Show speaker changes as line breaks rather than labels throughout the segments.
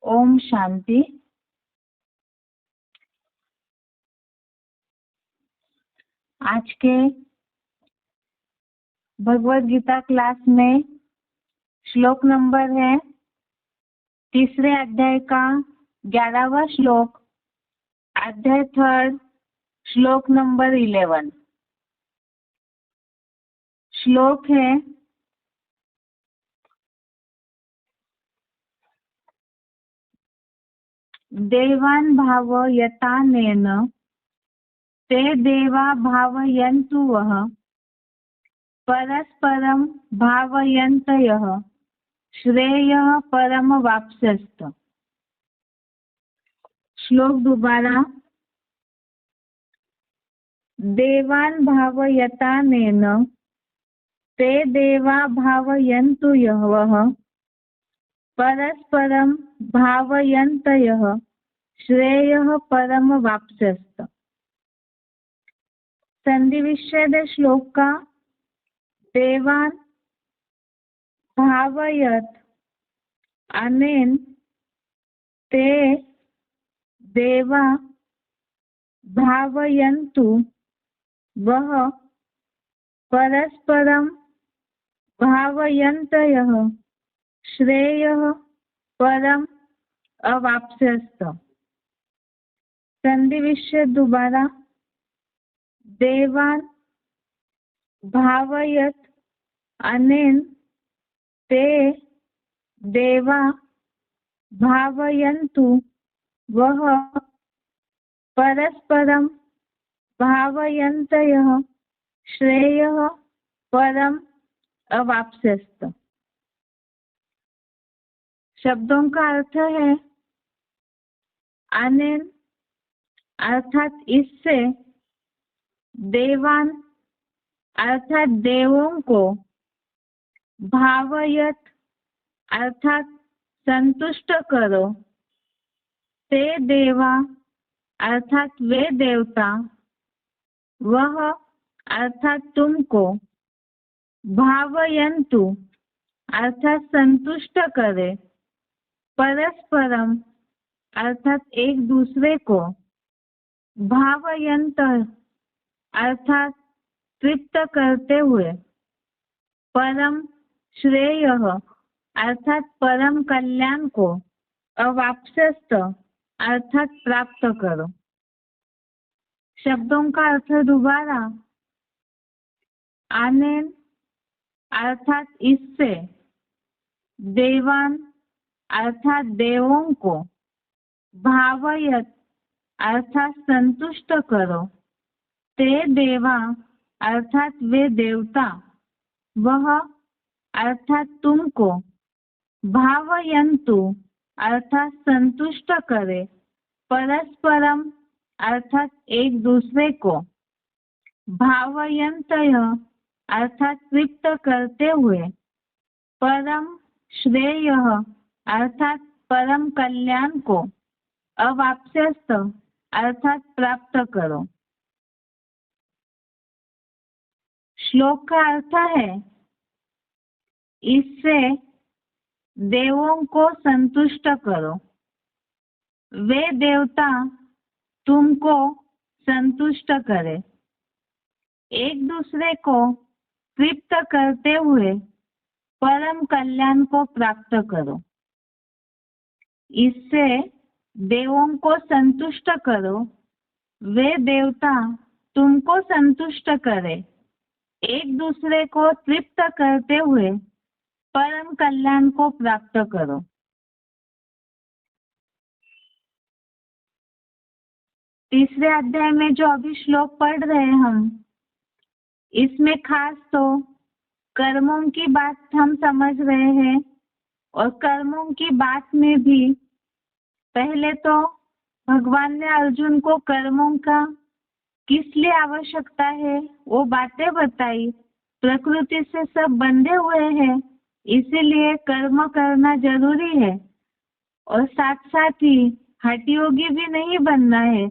ओम शांति। आज के भगवत गीता क्लास में श्लोक नंबर है तीसरे अध्याय का 11वां श्लोक, अध्याय 3, श्लोक नंबर 11। श्लोक है, देवान् भावयतानेन ते देवा भावयन्तु वः परस्परं भावयन्तयः श्रेयः परमवाप्स्यस्त। श्लोक दोबारा, देवान् भावयतानेन ते देवा भावयन्तु वः परस्परं भावयन्तयः श्रेयः परमवाप्स्यस्त। संधि विच्छेद श्लोक का देवान् भावयत अनेन ते देवा भावयन्तु वः परस्परं भावयन्तयः श्रेयः परम अवाप्स्यस्त। संधि विच्छेद दोबारा, देवान् भावयत अनेन ते देवा भावयन्तु वः परस्परं भावयन्तयः श्रेयः परम अवाप्स्यस्त। शब्दों का अर्थ है, अनेन अर्थात इससे, देवान अर्थात देवों को, भावयत अर्थात संतुष्ट करो, ते देवा अर्थात वे देवता, वह अर्थात तुमको, भावयन्तु अर्थात संतुष्ट करे, परस्परम अर्थात एक दूसरे को, भावयन्त अर्थात तृप्त करते हुए, परम श्रेयः अर्थात परम कल्याण को, अवाप्स्यस्त अर्थात प्राप्त करो। शब्दों का अर्थ दोबारा, अनेन अर्थात इससे, देवान अर्थात देवों को, भावयत अर्थात संतुष्ट करो, ते देवा अर्थात वे देवता, वह अर्थात तुमको, भावयन्तु अर्थात संतुष्ट करे, परस्परम अर्थात एक दूसरे को, भावयन्तयः अर्थात तृप्त करते हुए, परम श्रेयः अर्थात परम कल्याण को, अवाप्स्यस्त अर्थात प्राप्त करो। श्लोक का अर्थ है, इससे देवों को संतुष्ट करो, वे देवता तुमको संतुष्ट करे, एक दूसरे को तृप्त करते हुए परम कल्याण को प्राप्त करो। इससे देवों को संतुष्ट करो, वे देवता तुमको संतुष्ट करे, एक दूसरे को तृप्त करते हुए परम कल्याण को प्राप्त करो। तीसरे अध्याय में जो अभी श्लोक पढ़ रहे हैं हम, इसमें खास तो कर्मों की बात हम समझ रहे हैं, और कर्मों की बात में भी पहले तो भगवान ने अर्जुन को कर्मों का किस लिए आवश्यकता है वो बातें बताई। प्रकृति से सब बंधे हुए हैं, इसीलिए कर्म करना जरूरी है, और साथ साथ ही हठयोगी भी नहीं बनना है,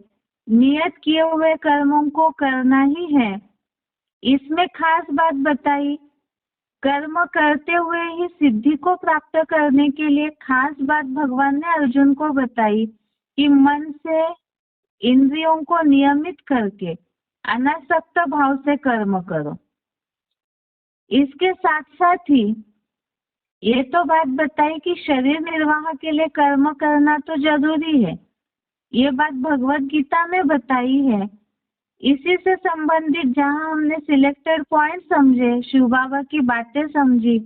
नियत किए हुए कर्मों को करना ही है। इसमें खास बात बताई, कर्म करते हुए ही सिद्धि को प्राप्त करने के लिए खास बात भगवान ने अर्जुन को बताई कि मन से इंद्रियों को नियमित करके अनासक्त भाव से कर्म करो। इसके साथ साथ ही ये तो बात बताई कि शरीर निर्वाह के लिए कर्म करना तो जरूरी है, ये बात भगवत गीता में बताई है। इसी से संबंधित जहाँ हमने सिलेक्टेड पॉइंट समझे, शिव बाबा की बातें समझी,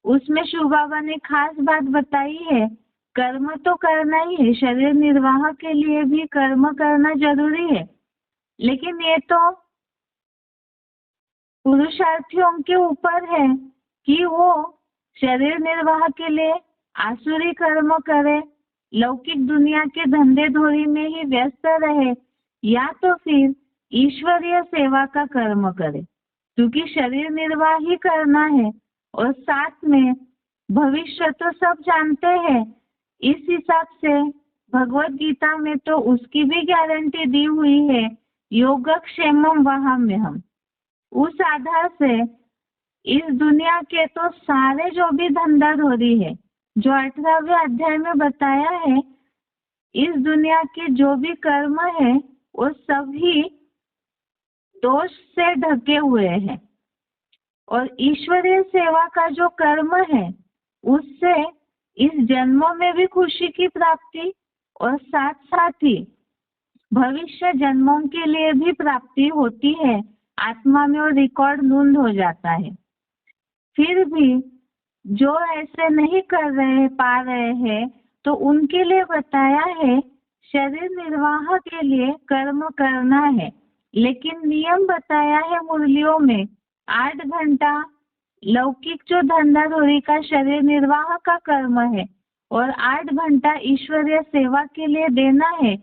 उसमें शिव बाबा ने खास बात बताई है, कर्म तो करना ही है, शरीर निर्वाह के लिए भी कर्म करना जरूरी है, लेकिन ये तो पुरुषार्थियों के ऊपर है कि वो शरीर निर्वाह के लिए आसुरी कर्म करे, लौकिक दुनिया के धंधे धोरी में ही व्यस्त रहे, या तो फिर ईश्वरीय सेवा का कर्म करे, क्योंकि शरीर निर्वाह ही करना है और साथ में भविष्य तो सब जानते हैं। इस हिसाब से भगवत गीता में तो उसकी भी गारंटी दी हुई है, योगक्षेमम वहाम्यहम्। उस आधार से इस दुनिया के तो सारे जो भी धंधा धोरी है, जो 18वें अध्याय में बताया है, इस दुनिया के जो भी कर्म है वो सभी दोष से ढके हुए हैं, और ईश्वरीय सेवा का जो कर्म है उससे इस जन्मों में भी खुशी की प्राप्ति और साथ साथ ही भविष्य जन्मों के लिए भी प्राप्ति होती है, आत्मा में और रिकॉर्ड नोंद हो जाता है। फिर भी जो ऐसे नहीं कर रहे पा रहे हैं तो उनके लिए बताया है शरीर निर्वाह के लिए कर्म करना है, लेकिन नियम बताया है मुरलियों में 8 घंटा लौकिक जो धंधाधोरी का शरीर निर्वाह का कर्म है और 8 घंटा ईश्वरीय सेवा के लिए देना है,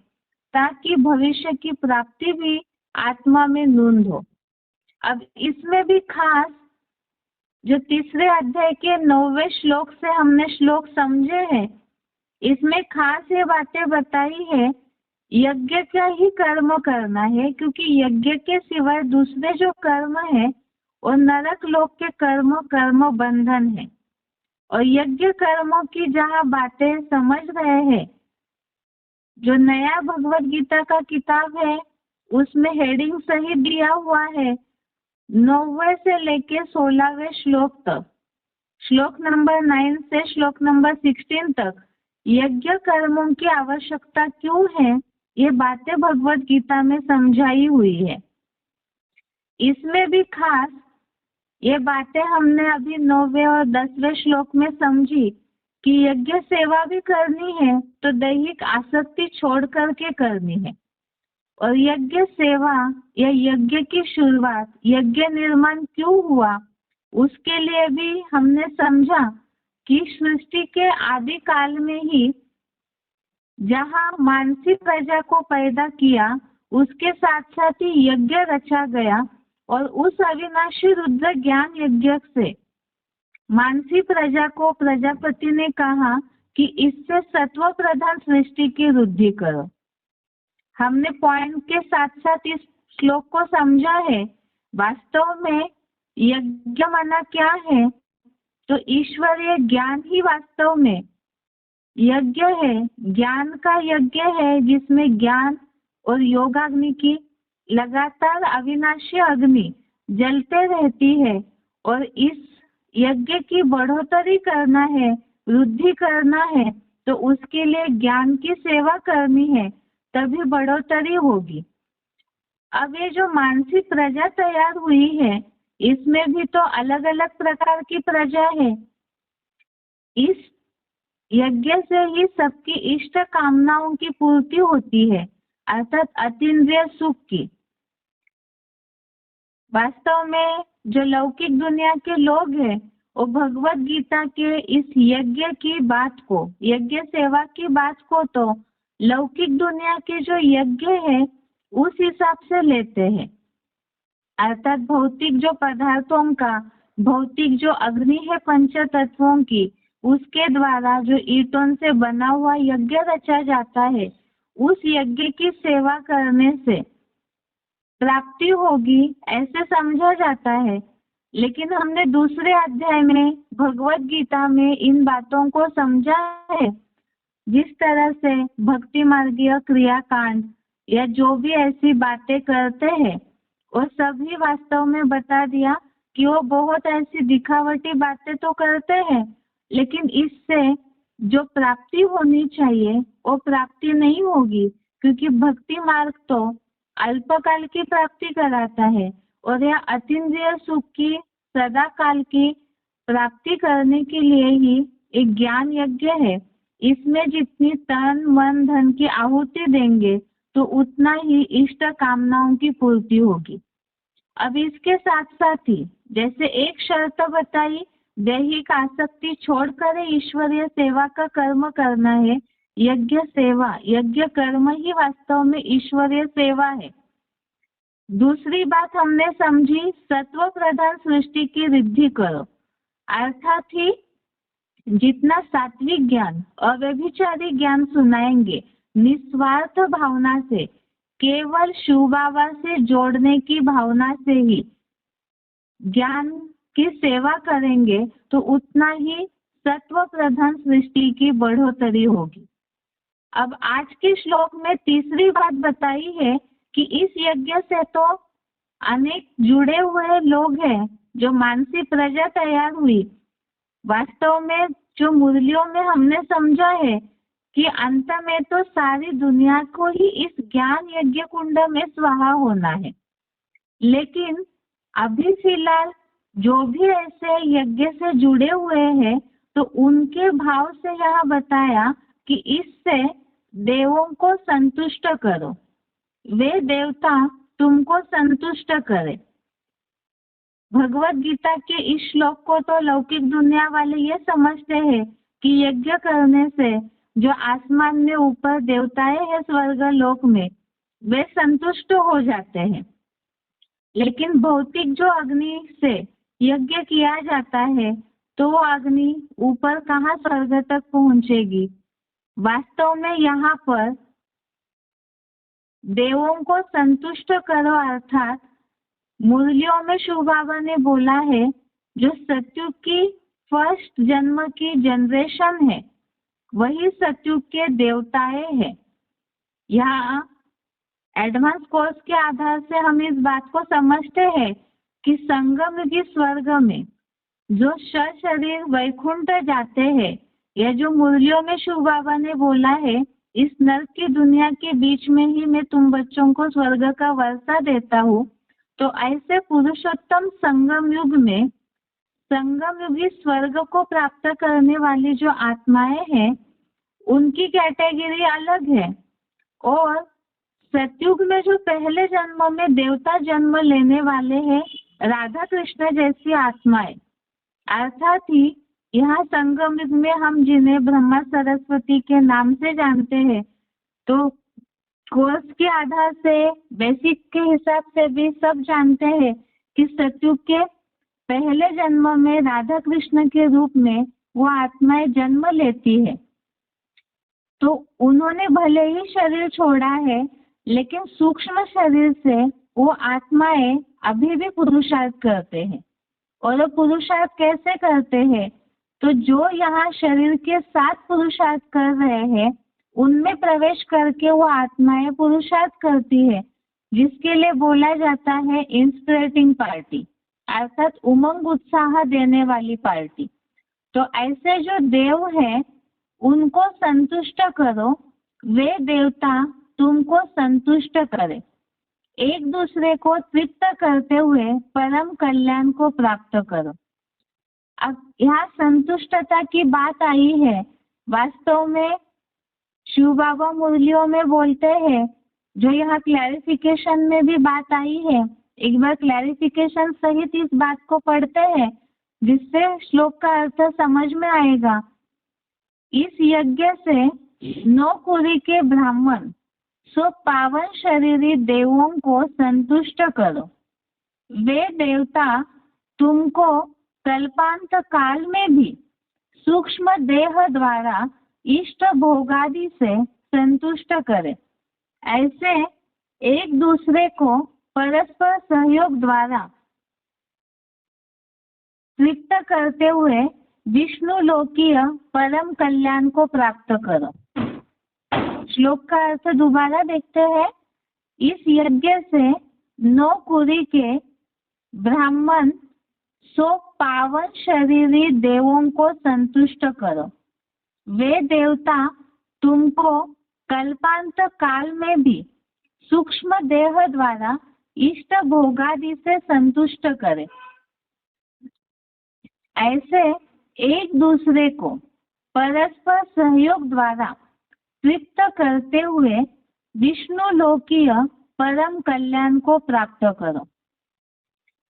ताकि भविष्य की प्राप्ति भी आत्मा में नोंद हो। अब इसमें भी खास जो तीसरे अध्याय के 9वें श्लोक से हमने श्लोक समझे हैं, इसमें खास ये बातें बताई है, यज्ञ का ही कर्म करना है, क्योंकि यज्ञ के सिवाय दूसरे जो कर्म है और नरक लोक के कर्म बंधन है। और यज्ञ कर्मों की जहाँ बातें समझ रहे हैं, जो नया भगवत गीता का किताब है उसमें हेडिंग सही दिया हुआ है, 9वें से लेके 16वें श्लोक तक, श्लोक नंबर 9 से श्लोक नंबर 16 तक यज्ञ कर्मों की आवश्यकता क्यों है, ये बातें भगवत गीता में समझाई हुई है। इसमें भी खास ये बातें हमने अभी 9वें और 10वें श्लोक में समझी कि यज्ञ सेवा भी करनी है तो दैहिक आसक्ति छोड़ करके करनी है, और यज्ञ सेवा या यज्ञ की शुरुआत, यज्ञ निर्माण क्यों हुआ, उसके लिए भी हमने समझा कि सृष्टि के आदि काल में ही जहाँ मानसी प्रजा को पैदा किया, उसके साथ साथ ही यज्ञ रचा गया, और उस अविनाशी रुद्र ज्ञान यज्ञ से मानसी प्रजा को प्रजापति ने कहा कि इससे सत्व प्रधान सृष्टि की वृद्धि करो। हमने पॉइंट के साथ साथ इस श्लोक को समझा है। वास्तव में यज्ञ माना क्या है, तो ईश्वरीय ज्ञान ही वास्तव में यज्ञ है, ज्ञान का यज्ञ है, जिसमें ज्ञान और योगाग्नि की लगातार अविनाशी अग्नि जलते रहती है, और इस यज्ञ की बढ़ोतरी करना है, वृद्धि करना है, तो उसके लिए ज्ञान की सेवा करनी है, तभी बढ़ोतरी होगी। अब ये जो मानसिक प्रजा तैयार हुई है, इसमें भी तो अलग अलग प्रकार की प्रजा है। इस यज्ञ से ही सबकी इष्ट कामनाओं की पूर्ति होती है, अर्थात अतीन्द्रिय सुख की। वास्तव में जो लौकिक दुनिया के लोग हैं, वो भगवत गीता के इस यज्ञ की बात को, यज्ञ सेवा की बात को तो लौकिक दुनिया के जो यज्ञ है उस हिसाब से लेते हैं, अर्थात भौतिक जो पदार्थों का, भौतिक जो अग्नि है पंच तत्वों की, उसके द्वारा जो ईंटों से बना हुआ यज्ञ रचा जाता है, उस यज्ञ की सेवा करने से प्राप्ति होगी, ऐसे समझा जाता है। लेकिन हमने दूसरे अध्याय में भगवत गीता में इन बातों को समझा है। जिस तरह से भक्ति मार्गीय क्रियाकांड या जो भी ऐसी बातें करते हैं वो सभी वास्तव में बता दिया कि वो बहुत ऐसी दिखावटी बातें तो करते हैं, लेकिन इससे जो प्राप्ति होनी चाहिए वो प्राप्ति नहीं होगी, क्योंकि भक्ति मार्ग तो अल्पकाल की प्राप्ति कराता है और यह अतीन्द्रिय सुख की सदा काल की प्राप्ति करने के लिए ही एक ज्ञान यज्ञ है। इसमें जितनी तन मन धन की आहुति देंगे तो उतना ही इष्ट कामनाओं की पूर्ति होगी। अब इसके साथ साथ ही जैसे एक शर्त बताई, दैहिक आसक्ति छोड़कर ईश्वरीय सेवा का कर्म करना है। यज्ञ सेवा, यज्ञ कर्म ही वास्तव में ईश्वरीय सेवा है। दूसरी बात हमने समझी, सत्व प्रधान सृष्टि की रिद्धि करो, अर्थात ही जितना सात्विक ज्ञान अव्यभिचारी ज्ञान सुनाएंगे निस्वार्थ भावना से, केवल शिव बाबा से जोड़ने की भावना से ही ज्ञान की सेवा करेंगे तो उतना ही सत्व प्रधान सृष्टि की बढ़ोतरी होगी। अब आज के श्लोक में तीसरी बात बताई है कि इस यज्ञ से तो अनेक जुड़े हुए लोग हैं, जो मानसी प्रजा तैयार हुई। वास्तव में जो मुरलियों में हमने समझा है कि अंत में तो सारी दुनिया को ही इस ज्ञान यज्ञ कुंड में स्वाहा होना है, लेकिन अभी फिलहाल जो भी ऐसे यज्ञ से जुड़े हुए हैं तो उनके भाव से यह बताया कि इससे देवों को संतुष्ट करो, वे देवता तुमको संतुष्ट करे। भगवत गीता के इस श्लोक को तो लौकिक दुनिया वाले ये समझते हैं कि यज्ञ करने से जो आसमान में ऊपर देवताएं हैं स्वर्ग लोक में, वे संतुष्ट हो जाते हैं। लेकिन भौतिक जो अग्नि से यज्ञ किया जाता है तो वो अग्नि ऊपर कहाँ स्वर्ग तक पहुंचेगी। वास्तव में यहाँ पर देवों को संतुष्ट करो, अर्थात मुरलियों में शिव बाबा ने बोला है जो सतयुग की फर्स्ट जन्म की जनरेशन है वही सतयुग के देवताएं हैं। यहाँ एडवांस कोर्स के आधार से हम इस बात को समझते हैं कि संगम युगी स्वर्ग में जो शरीर वैकुंठ जाते हैं, या जो मुरलियों में शिव बाबा ने बोला है इस नर्क की दुनिया के बीच में ही मैं तुम बच्चों को स्वर्ग का वर्षा देता हूँ, तो ऐसे पुरुषोत्तम संगम युग में संगम युगी स्वर्ग को प्राप्त करने वाली जो आत्माएं हैं उनकी कैटेगरी अलग है। और सतयुग में जो पहले जन्म में देवता जन्म लेने वाले हैं राधा कृष्ण जैसी आत्माएं, अर्थात ही यहाँ संगम युग में हम जिन्हें ब्रह्मा सरस्वती के नाम से जानते हैं, तो कोर्स के आधार से बेसिक के हिसाब से भी सब जानते हैं कि सतयुग के पहले जन्म में राधा कृष्ण के रूप में वो आत्माएं जन्म लेती है। तो उन्होंने भले ही शरीर छोड़ा है, लेकिन सूक्ष्म शरीर से वो आत्माएं अभी भी पुरुषार्थ करते हैं। और वो पुरुषार्थ कैसे करते हैं? तो जो यहाँ शरीर के साथ पुरुषार्थ कर रहे हैं उनमें प्रवेश करके वो आत्माएं पुरुषार्थ करती है, जिसके लिए बोला जाता है इंस्पिरेटिंग पार्टी, अर्थात उमंग उत्साह देने वाली पार्टी। तो ऐसे जो देव हैं उनको संतुष्ट करो, वे देवता तुमको संतुष्ट करे। एक दूसरे को तृप्त करते हुए परम कल्याण को प्राप्त करो। अब यहाँ संतुष्टता की बात आई है। वास्तव में शिव बाबा मुरलियों में बोलते हैं, जो यहाँ क्लैरिफिकेशन में भी बात आई है, एक बार क्लैरिफिकेशन सहित इस बात को पढ़ते हैं जिससे श्लोक का अर्थ समझ में आएगा। इस यज्ञ से 9 कुरी के ब्राह्मण सो पावन शरीरी देवों को संतुष्ट करो, वे देवता तुमको कल्पांत काल में भी सूक्ष्म देह द्वारा इष्ट भोगादि से संतुष्ट करे। ऐसे एक दूसरे को परस्पर सहयोग द्वारा तृप्त करते हुए विष्णु लोकीय परम कल्याण को प्राप्त करो। श्लोक का अर्थ दोबारा देखते हैं। इस यज्ञ से 9 कुरी के ब्राह्मण 100 पावन शरीरी देवों को संतुष्ट करो। वे देवता तुमको कल्पांत काल में भी सूक्ष्म देह द्वारा इष्ट भोगादि से संतुष्ट करें। ऐसे एक दूसरे को परस्पर सहयोग द्वारा तृप्त करते हुए विष्णु लोकीय परम कल्याण को प्राप्त करो।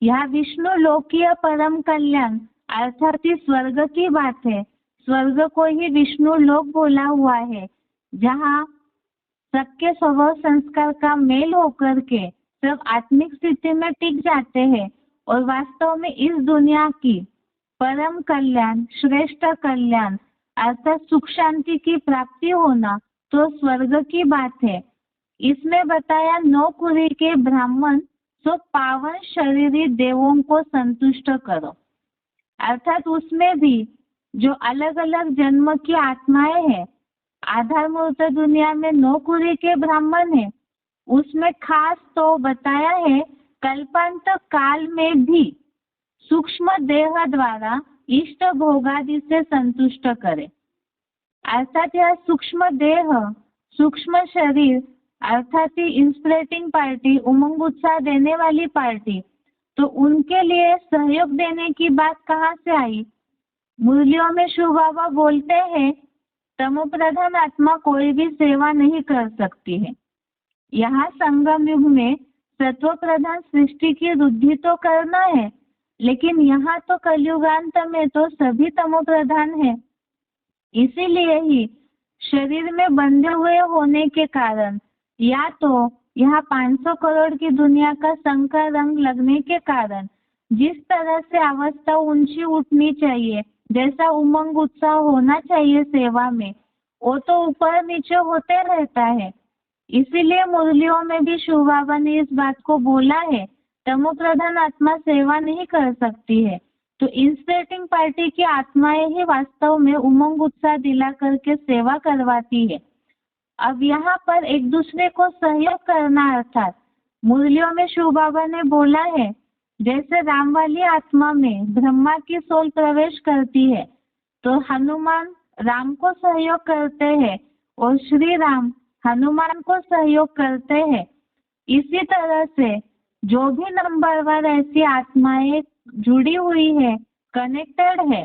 यह विष्णु लोकीय परम कल्याण अर्थात स्वर्ग की बात है। स्वर्ग को ही विष्णु लोक बोला हुआ है, जहाँ सबके स्वभाव संस्कार का मेल होकर के सब आत्मिक स्थिति में टिक जाते हैं और वास्तव में इस दुनिया की परम कल्याण, श्रेष्ठ कल्याण अर्थात सुख शांति की प्राप्ति होना तो स्वर्ग की बात है। इसमें बताया 9 कुरी के ब्राह्मण 100 पावन शरीरी देवों को संतुष्ट करो, अर्थात उसमें भी जो अलग अलग जन्म की आत्माएं हैं। आधार मूर्त दुनिया में 9 कुरी के ब्राह्मण है, उसमें खास तो बताया है कल्पांत काल में भी सूक्ष्म देह द्वारा इष्ट भोगादि से संतुष्ट करे, अर्थात यह सूक्ष्म देह, सूक्ष्म शरीर अर्थात इंस्पिरेटिंग पार्टी, उमंग उत्साह देने वाली पार्टी, तो उनके लिए सहयोग देने की बात कहाँ से आई? मुरलियों में शिव बाबा बोलते हैं तमो प्रधान आत्मा कोई भी सेवा नहीं कर सकती है। यहाँ संगम युग में सत्व प्रधान सृष्टि की वृद्धि तो करना है, लेकिन यहाँ तो कलयुगांत में तो सभी तमो प्रधान है। इसीलिए ही शरीर में बंधे हुए होने के कारण या तो यहाँ 500 करोड़ की दुनिया का संकर रंग लगने के कारण जिस तरह से अवस्था ऊंची उठनी चाहिए, जैसा उमंग उत्साह होना चाहिए सेवा में, वो तो ऊपर नीचे होते रहता है। इसीलिए मुरलियों में भी शिव बाबा ने इस बात को बोला है तमो प्रधान आत्मा सेवा नहीं कर सकती है, तो इंस्पिरेटिंग पार्टी की आत्माएं ही वास्तव में उमंग उत्साह दिला करके सेवा करवाती है। अब यहाँ पर एक दूसरे को सहयोग करना, अर्थात मुरलियों में शिव बाबा ने बोला है जैसे राम वाली आत्मा में ब्रह्मा की सोल प्रवेश करती है तो हनुमान राम को सहयोग करते हैं और श्री राम हनुमान को सहयोग करते हैं। इसी तरह से जो भी नंबरवार ऐसी आत्माएं जुड़ी हुई है, कनेक्टेड है,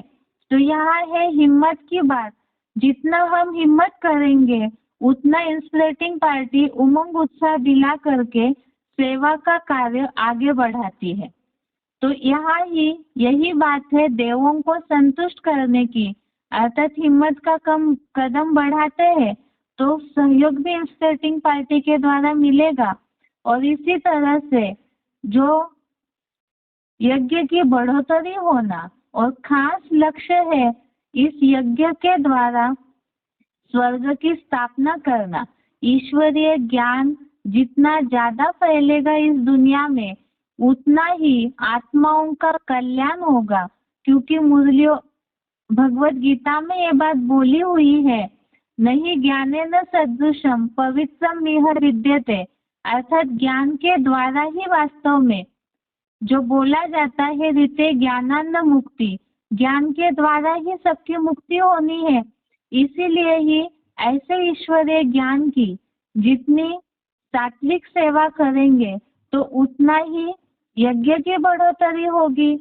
तो यहाँ है हिम्मत की बात। जितना हम हिम्मत करेंगे उतना इंस्पिरेटिंग पार्टी उमंग उत्साह दिला करके सेवा का कार्य आगे बढ़ाती है। तो यहाँ ही यही बात है देवों को संतुष्ट करने की, अर्थात हिम्मत का कदम बढ़ाते हैं तो सहयोग भी इंस्पिरेटिंग पार्टी के द्वारा मिलेगा। और इसी तरह से जो यज्ञ की बढ़ोतरी होना और खास लक्ष्य है इस यज्ञ के द्वारा स्वर्ग की स्थापना करना। ईश्वरीय ज्ञान जितना ज्यादा फैलेगा इस दुनिया में उतना ही आत्माओं का कल्याण होगा, क्योंकि मुरलियों भगवत गीता में ये बात बोली हुई है, नहीं ज्ञाने न सदृशम पवित्रम इह विद्यते, अर्थात ज्ञान के द्वारा ही वास्तव में जो बोला जाता है रीते ज्ञानान्न मुक्ति, ज्ञान के द्वारा ही सबकी मुक्ति होनी है। इसीलिए ही ऐसे ईश्वरीय ज्ञान की जितनी सात्विक सेवा करेंगे तो उतना ही यज्ञ की बढ़ोतरी होगी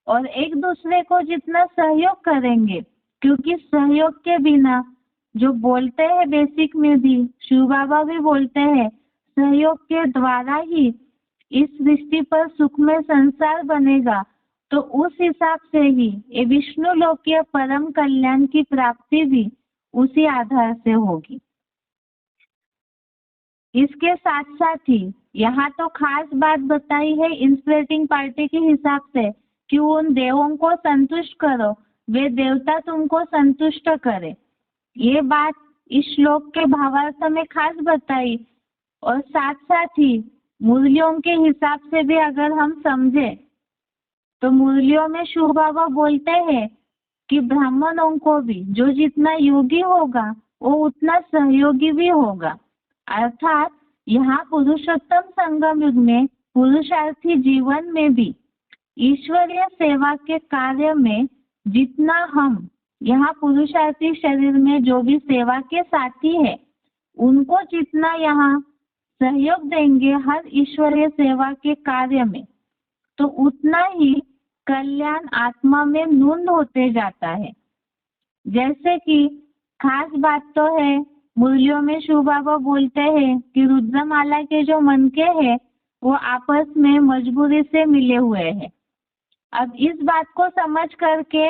और एक दूसरे को जितना सहयोग करेंगे, क्योंकि सहयोग के बिना जो बोलते हैं बेसिक में भी शिव बाबा भी बोलते हैं सहयोग के द्वारा ही इस सृष्टि पर सुखमय संसार बनेगा, तो उस हिसाब से ही ये विष्णु लोकीय परम कल्याण की प्राप्ति भी उसी आधार से होगी। इसके साथ साथ ही यहाँ तो खास बात बताई है इंस्पिरेटिंग पार्टी के हिसाब से कि उन देवों को संतुष्ट करो, वे देवता तुमको संतुष्ट करे। ये बात इस श्लोक के भावार्थ में खास बताई और साथ साथ ही मुरलियों के हिसाब से भी अगर हम समझे तो मुरलियों में शिव बाबा बोलते हैं कि ब्राह्मणों को भी जो जितना योगी होगा वो उतना सहयोगी भी होगा। अर्थात यहाँ पुरुषोत्तम संगम युग में पुरुषार्थी जीवन में भी ईश्वरीय सेवा के कार्य में जितना हम यहाँ पुरुषार्थी शरीर में जो भी सेवा के साथी है उनको जितना यहाँ सहयोग देंगे हर ईश्वरीय सेवा के कार्य में, तो उतना ही कल्याण आत्मा में नून होते जाता है। जैसे कि खास बात तो है, मुरलियों में शिव बाबा बोलते हैं कि रुद्रमाला के जो मनके हैं वो आपस में मजबूरी से मिले हुए हैं। अब इस बात को समझ करके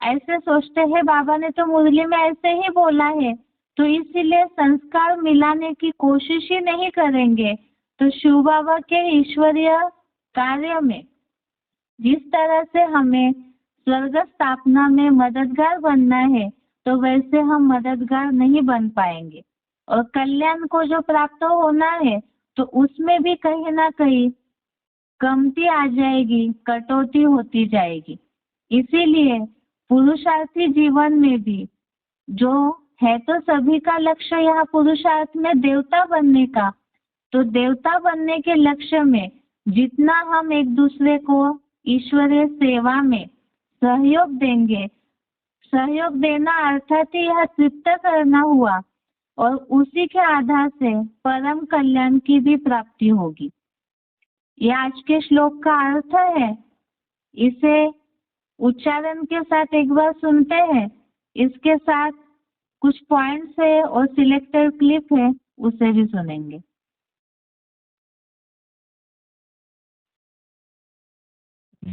ऐसे सोचते हैं बाबा ने तो मुरली में ऐसे ही बोला है, तो इसीलिए संस्कार मिलाने की कोशिश ही नहीं करेंगे। तो शिव बाबा के ईश्वरीय कार्य में जिस तरह से हमें स्वर्ग स्थापना में मददगार बनना है तो वैसे हम मददगार नहीं बन पाएंगे, और कल्याण को जो प्राप्त होना है तो उसमें भी कहीं ना कहीं कमती आ जाएगी, कटौती होती जाएगी। इसीलिए पुरुषार्थी जीवन में भी जो है तो सभी का लक्ष्य यहाँ पुरुषार्थ में देवता बनने का, तो देवता बनने के लक्ष्य में जितना हम एक दूसरे को ईश्वरीय सेवा में सहयोग देंगे, सहयोग देना अर्थात यह तृप्त करना हुआ, और उसी के आधार से परम कल्याण की भी प्राप्ति होगी। यह आज के श्लोक का अर्थ है। इसे उच्चारण के साथ एक बार सुनते हैं, इसके साथ कुछ पॉइंट्स है और सिलेक्टेड क्लिप है, उसे भी सुनेंगे।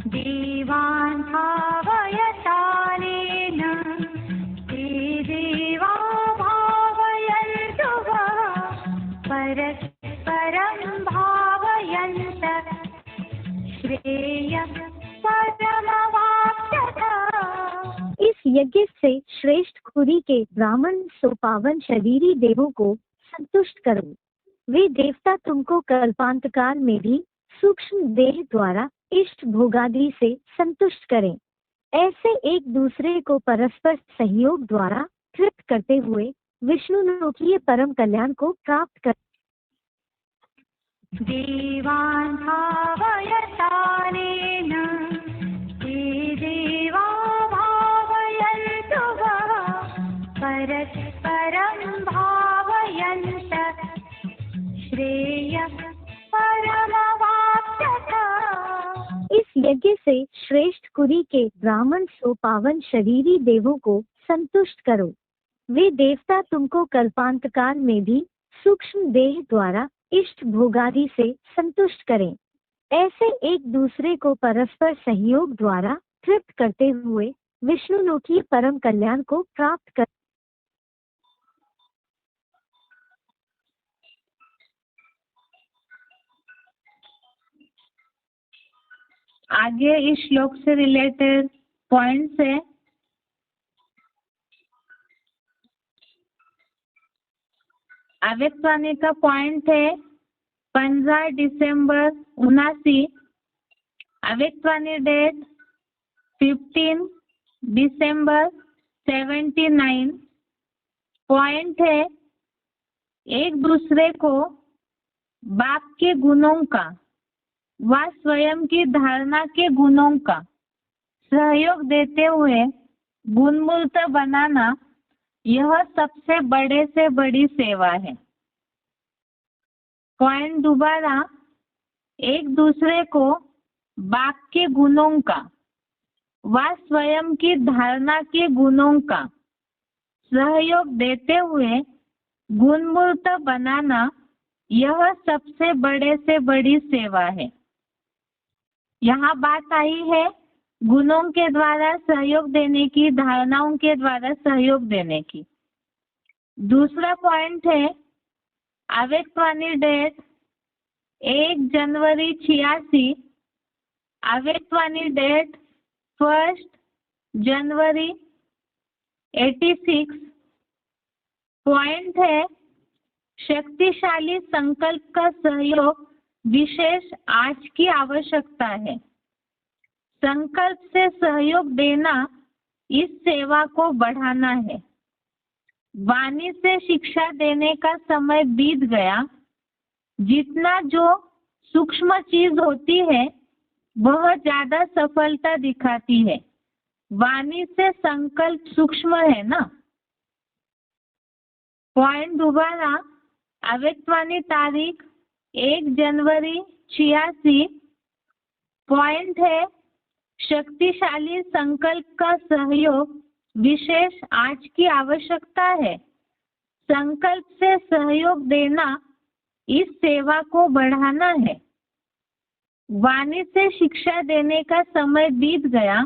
देवान् भावयतानेन ते देवा भावयन्तु वः परस्परं भावयन्तः श्रेयः परमवाप्स्यथ।
इस यज्ञ से श्रेष्ठ खुदी के ब्राह्मण सो पावन शरीरी देवों को संतुष्ट करो। वे देवता तुमको कल्पांतकाल में भी सूक्ष्म देह द्वारा इष्ट भोगादि से संतुष्ट करें। ऐसे एक दूसरे को परस्पर सहयोग द्वारा तृप्त करते हुए विष्णु लोकीय परम कल्याण को प्राप्त कर।
देवान् भावयतानेन ते देवा भावयन्तु वः परस्परं भावयन्तः श्रेयः परमवाप्स्यथ।
इस यज्ञ से श्रेष्ठ कुरी के ब्राह्मण सो पावन शरीरी देवों को संतुष्ट करो। वे देवता तुमको कल्पांतकाल में भी सूक्ष्म देह द्वारा इष्ट भोगादि से संतुष्ट करें। ऐसे एक दूसरे को परस्पर सहयोग द्वारा तृप्त करते हुए विष्णु लोकीय परम कल्याण को प्राप्त कर।
आगे इस श्लोक से रिलेटेड पॉइंट्स है। अव्यक्तवाणी का पॉइंट है 15 दिसंबर 79, अव्यक्तवाणी डेट 15 दिसंबर 79। पॉइंट है एक दूसरे को बाप के गुणों का व स्वयं की धारणा के गुणों का सहयोग देते हुए गुणमूर्त बनाना, यह सबसे बड़े से बड़ी सेवा है। पॉइंट दोबारा, एक दूसरे को बाप के गुणों का व स्वयं की धारणा के गुणों का सहयोग देते हुए गुणमूर्त बनाना, यह सबसे बड़े से बड़ी सेवा है। यहाँ बात आई है गुणों के द्वारा सहयोग देने की, धारणाओं के द्वारा सहयोग देने की। दूसरा पॉइंट है अव्यक्तवाणी डेट 1 जनवरी 86, अव्यक्तवाणी डेट 1 जनवरी 86। पॉइंट है शक्तिशाली संकल्प का सहयोग विशेष आज की आवश्यकता है। संकल्प से सहयोग देना इस सेवा को बढ़ाना है। वाणी से शिक्षा देने का समय बीत गया। जितना जो सूक्ष्म चीज होती है वह ज्यादा सफलता दिखाती है। वाणी से संकल्प सूक्ष्म है ना। पॉइंट दोबारा, अव्यक्तवाणी तारीख 1 जनवरी 86। पॉइंट है शक्तिशाली संकल्प का सहयोग विशेष आज की आवश्यकता है। संकल्प से सहयोग देना इस सेवा को बढ़ाना है। वाणी से शिक्षा देने का समय बीत गया।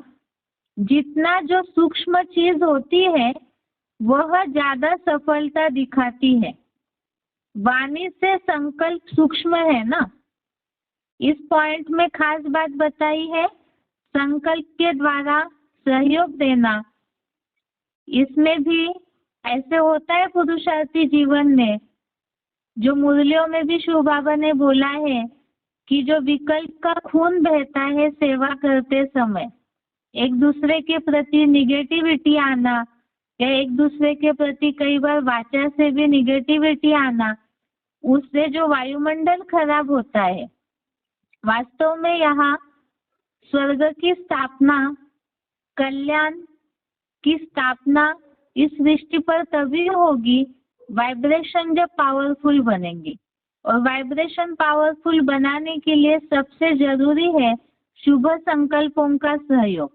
जितना जो सूक्ष्म चीज होती है वह ज्यादा सफलता दिखाती है। वाणी से संकल्प सूक्ष्म है ना। इस पॉइंट में खास बात बताई है संकल्प के द्वारा सहयोग देना। इसमें भी ऐसे होता है पुरुषार्थी जीवन में, जो मुरलियों में भी शिव बाबा ने बोला है कि जो विकल्प का खून बहता है सेवा करते समय, एक दूसरे के प्रति निगेटिविटी आना या एक दूसरे के प्रति कई बार वाचा से भी निगेटिविटी आना, उससे जो वायुमंडल खराब होता है। वास्तव में यहाँ स्वर्ग की स्थापना, कल्याण की स्थापना इस सृष्टि पर तभी होगी वाइब्रेशन जब पावरफुल बनेंगी। और वाइब्रेशन पावरफुल बनाने के लिए सबसे जरूरी है शुभ संकल्पों का सहयोग।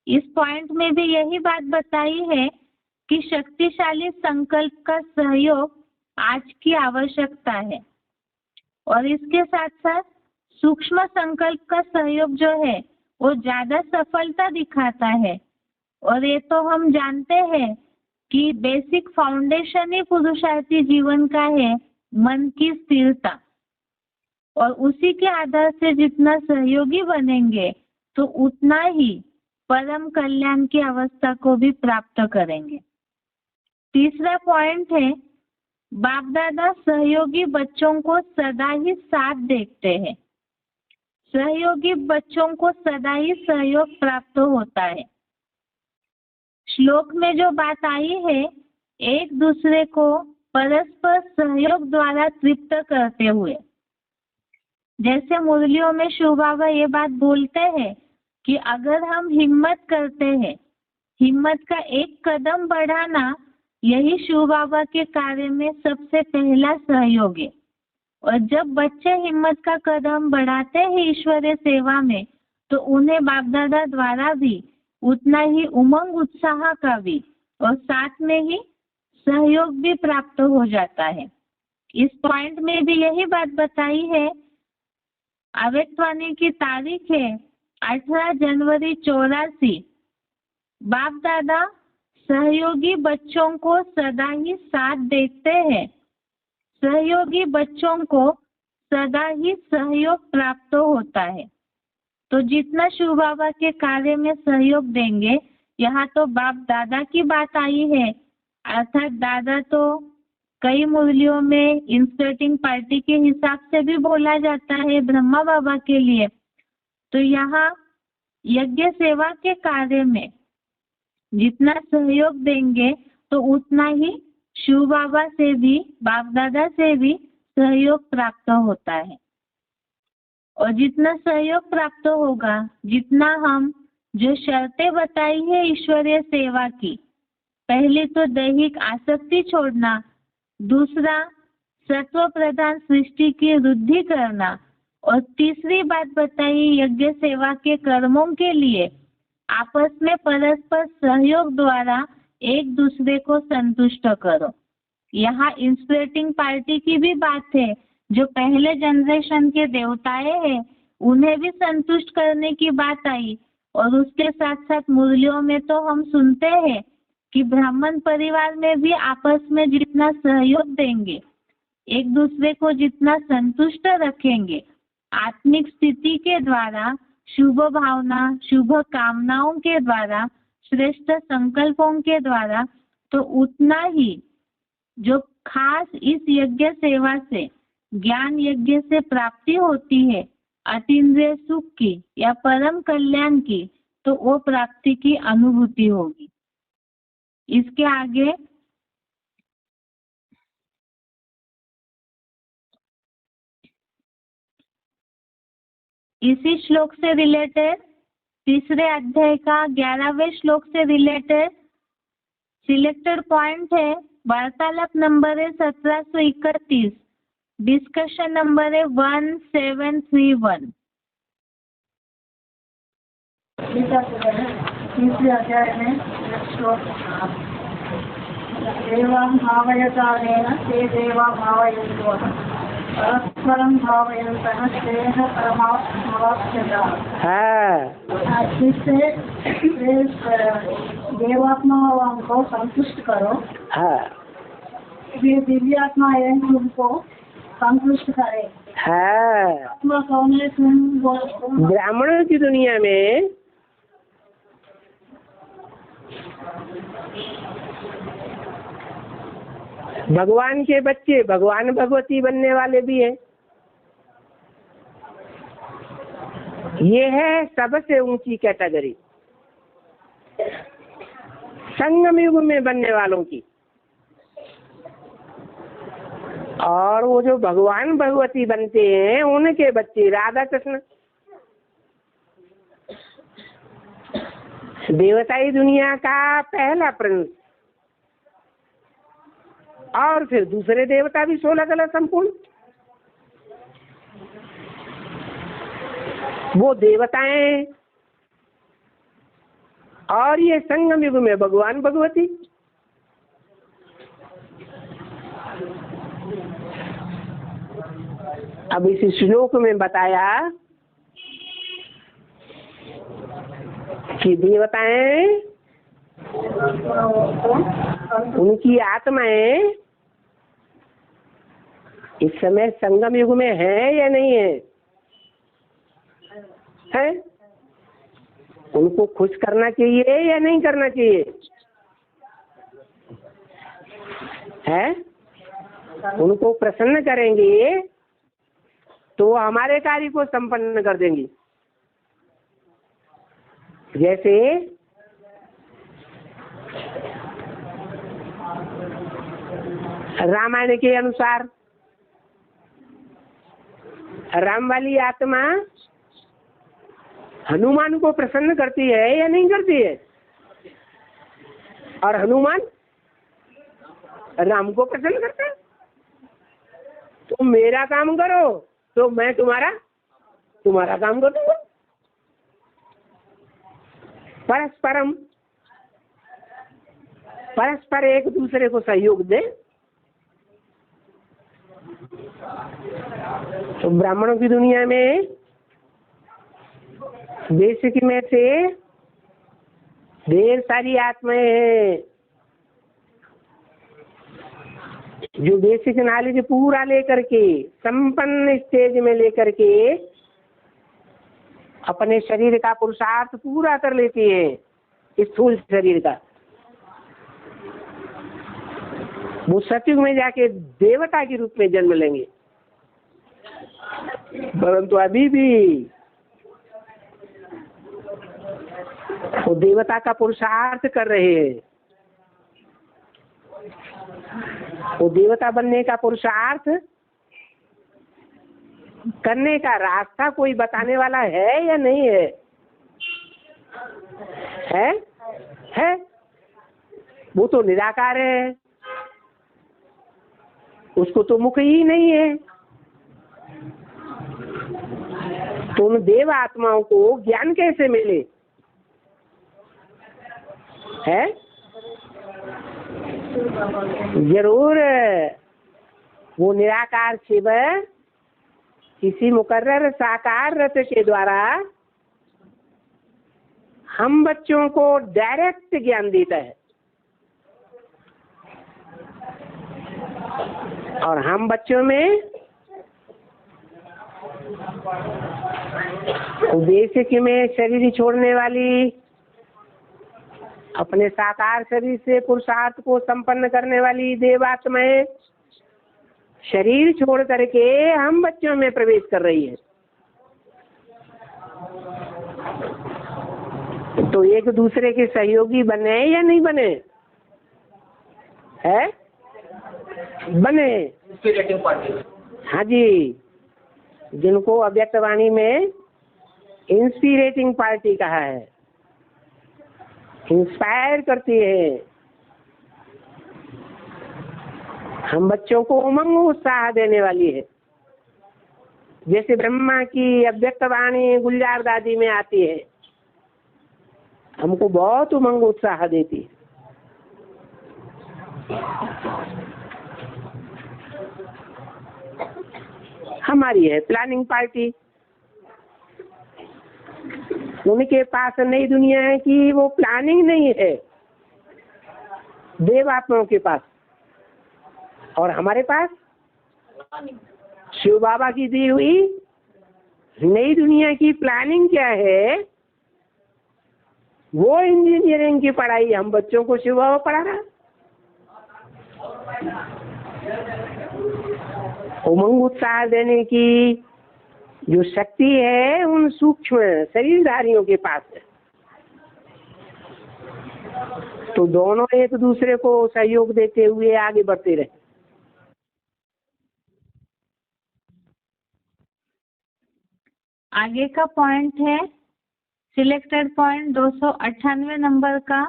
इस पॉइंट में भी यही बात बताई है कि शक्तिशाली संकल्प का सहयोग आज की आवश्यकता है। और इसके साथ साथ सूक्ष्म संकल्प का सहयोग जो है वो ज्यादा सफलता दिखाता है। और ये तो हम जानते हैं कि बेसिक फाउंडेशन ही पुरुषार्थी जीवन का है मन की स्थिरता। और उसी के आधार से जितना सहयोगी बनेंगे तो उतना ही परम कल्याण की अवस्था को भी प्राप्त करेंगे। तीसरा पॉइंट है बाप दादा सहयोगी बच्चों को सदा ही साथ देखते हैं। सहयोगी बच्चों को सदा ही सहयोग प्राप्त होता है। श्लोक में जो बात आई है एक दूसरे को परस्पर सहयोग द्वारा तृप्त करते हुए, जैसे मुरलियों में शिव बाबा ये बात बोलते हैं कि अगर हम हिम्मत करते हैं, हिम्मत का एक कदम बढ़ाना यही शिव बाबा के कार्य में सबसे पहला सहयोग है। और जब बच्चे हिम्मत का कदम बढ़ाते हैं ईश्वरीय सेवा में तो उन्हें बाप दादा द्वारा भी उतना ही उमंग उत्साह का भी और साथ में ही सहयोग भी प्राप्त हो जाता है। इस पॉइंट में भी यही बात बताई है। अव्यक्तवाणी की तारीख है 18 जनवरी 84। बाप दादा सहयोगी बच्चों को सदा ही साथ देखते हैं। सहयोगी बच्चों को सदा ही सहयोग प्राप्त होता है। तो जितना शिव बाबा के कार्य में सहयोग देंगे, यहाँ तो बाप दादा की बात आई है, अर्थात दादा तो कई मुरलियों में इंस्पर्टिंग पार्टी के हिसाब से भी बोला जाता है ब्रह्मा बाबा के लिए। तो यहाँ यज्ञ सेवा के कार्य में जितना सहयोग देंगे तो उतना ही शिव बाबा से भी बाप दादा से भी सहयोग प्राप्त होता है। और जितना सहयोग प्राप्त होगा, जितना हम जो शर्तें बताई है ईश्वरीय सेवा की, पहली तो दैहिक आसक्ति छोड़ना, दूसरा सत्व प्रधान सृष्टि की वृद्धि करना, और तीसरी बात बताई यज्ञ सेवा के कर्मों के लिए आपस में परस्पर सहयोग द्वारा एक दूसरे को संतुष्ट करो। यहाँ इंस्पिरेटिंग पार्टी की भी बात है, जो पहले जनरेशन के देवताएं हैं उन्हें भी संतुष्ट करने की बात आई। और उसके साथ साथ मुरलियों में तो हम सुनते हैं कि ब्राह्मण परिवार में भी आपस में जितना सहयोग देंगे, एक दूसरे को जितना संतुष्ट रखेंगे, आत्मिक स्थिति के द्वारा, शुभ भावना, शुभ कामनाओं के द्वारा, श्रेष्ठ संकल्पों के द्वारा, तो उतना ही जो खास इस यज्ञ सेवा से, ज्ञान यज्ञ से प्राप्ति होती है, अतीन्द्रिय सुख की या परम कल्याण की, तो वो प्राप्ति की अनुभूति होगी। इसके आगे इसी श्लोक से रिलेटेड तीसरे अध्याय का 11वें श्लोक से रिलेटेड सिलेक्टेड पॉइंट है। वार्तालाप नंबर है 1731, डिस्कशन नंबर है 1731।
तीसरे अध्याय में श्लोक देवान् भावयतानेन ते देवा भावयन्तु परस्परं भावयन्तः श्रेयः परमाप्स्यताः। जिससे देवात्मा को संतुष्ट करो, ये दिव्यात्मा है तुमको संतुष्ट करे। आत्मा कौन है? तुम
ब्राह्मणों की दुनिया में भगवान के बच्चे भगवान भगवती बनने वाले भी हैं। ये है सबसे ऊंची कैटेगरी संगम युग में बनने वालों की। और वो जो भगवान भगवती बनते हैं उनके बच्चे राधा कृष्ण। देवताई दुनिया का पहला प्रिंस और फिर दूसरे देवता भी 16 कला संपूर्ण। वो देवताएं और ये संगम युग में भगवान भगवती। अब इस श्लोक में बताया कि देवताएं उनकी आत्माएं इस समय संगम युग में है या नहीं है? है? उनको खुश करना चाहिए या नहीं करना चाहिए? है? उनको प्रसन्न करेंगे तो वो हमारे कार्य को संपन्न कर देंगी। जैसे रामायण के अनुसार राम वाली आत्मा हनुमान को प्रसन्न करती है या नहीं करती है? और हनुमान राम को प्रसन्न करता है। तुम मेरा काम करो तो मैं तुम्हारा काम करूंगा। परस्पर एक दूसरे को सहयोग दे। तो ब्राह्मणों की दुनिया में बेसिक में से ढेर सारी आत्माएं हैं जो बेसिक नॉलेज पूरा लेकर के संपन्न स्टेज में लेकर के अपने शरीर का पुरुषार्थ पूरा कर लेती है। स्थूल शरीर का वो सतयुग में जाके देवता के रूप में जन्म लेंगे। परंतु अभी भी वो देवता का पुरुषार्थ कर रहे हैं। वो देवता बनने का पुरुषार्थ करने का रास्ता कोई बताने वाला है या नहीं है? है? वो तो निराकार है, उसको तो मुख ही नहीं है। तो उन देव आत्माओं को ज्ञान कैसे मिले? है जरूर वो निराकार शिव किसी मुकर्रर साकार रथ के द्वारा हम बच्चों को डायरेक्ट ज्ञान देता है। और हम बच्चों में बेसिक में शरीर छोड़ने वाली अपने साकार शरीर से पुरुषार्थ को संपन्न करने वाली देवात्माएं शरीर छोड़ करके हम बच्चों में प्रवेश कर रही है। तो एक दूसरे के सहयोगी बने या नहीं बने? है बने। हाँ जी, जिनको अव्यक्त वाणी में इंस्पिरेटिंग पार्टी कहा है, इंस्पायर करती है। हम बच्चों को उमंग उत्साह देने वाली है। जैसे ब्रह्मा की अव्यक्त वाणी गुलजार दादी में आती है, हमको बहुत उमंग उत्साह देती है। हमारी है प्लानिंग पार्टी। उनके पास नई दुनिया है कि वो प्लानिंग नहीं है, देव आत्माओं के पास। और हमारे पास शिव बाबा की दी हुई नई दुनिया की प्लानिंग क्या है, वो इंजीनियरिंग की पढ़ाई हम बच्चों को शिव बाबा पढ़ा रहा। उमंग उत्साह देने की जो शक्ति है उन सूक्ष्म शरीरधारियों के पास है। तो दोनों एक दूसरे को सहयोग देते हुए आगे बढ़ते रहे।
आगे का पॉइंट है सिलेक्टेड पॉइंट 298 नंबर का,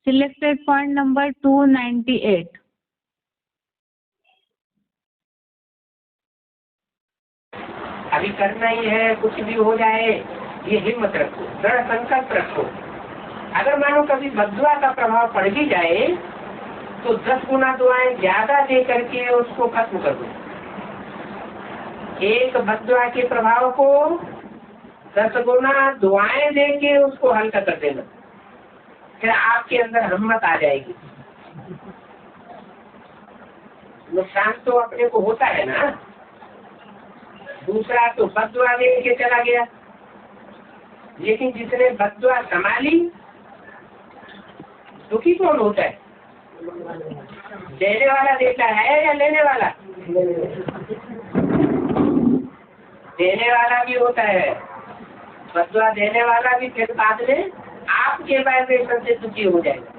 सिलेक्टेड पॉइंट नंबर 298।
अभी करना ही है, कुछ भी हो जाए, ये हिम्मत रखो, दृढ़ संकल्प रखो। अगर मानो कभी बद्दुआ का प्रभाव पड़ भी जाए तो 10 गुना दुआएं ज्यादा दे करके उसको खत्म कर दो। एक बद्दुआ के प्रभाव को 10 गुना दुआएं दे के उसको हल्का कर देना, फिर आपके अंदर हिम्मत आ जाएगी। नुकसान तो अपने को होता है ना, दूसरा तो बद्दुआ दे के चला गया, लेकिन जिसने बद्दुआ संभाली दुखी कौन होता है? देने वाला देता है या लेने वाला? देने वाला भी होता है। बद्दुआ देने वाला भी फिर बाद में आपके वाइब्रेशन से दुखी हो जाएगा,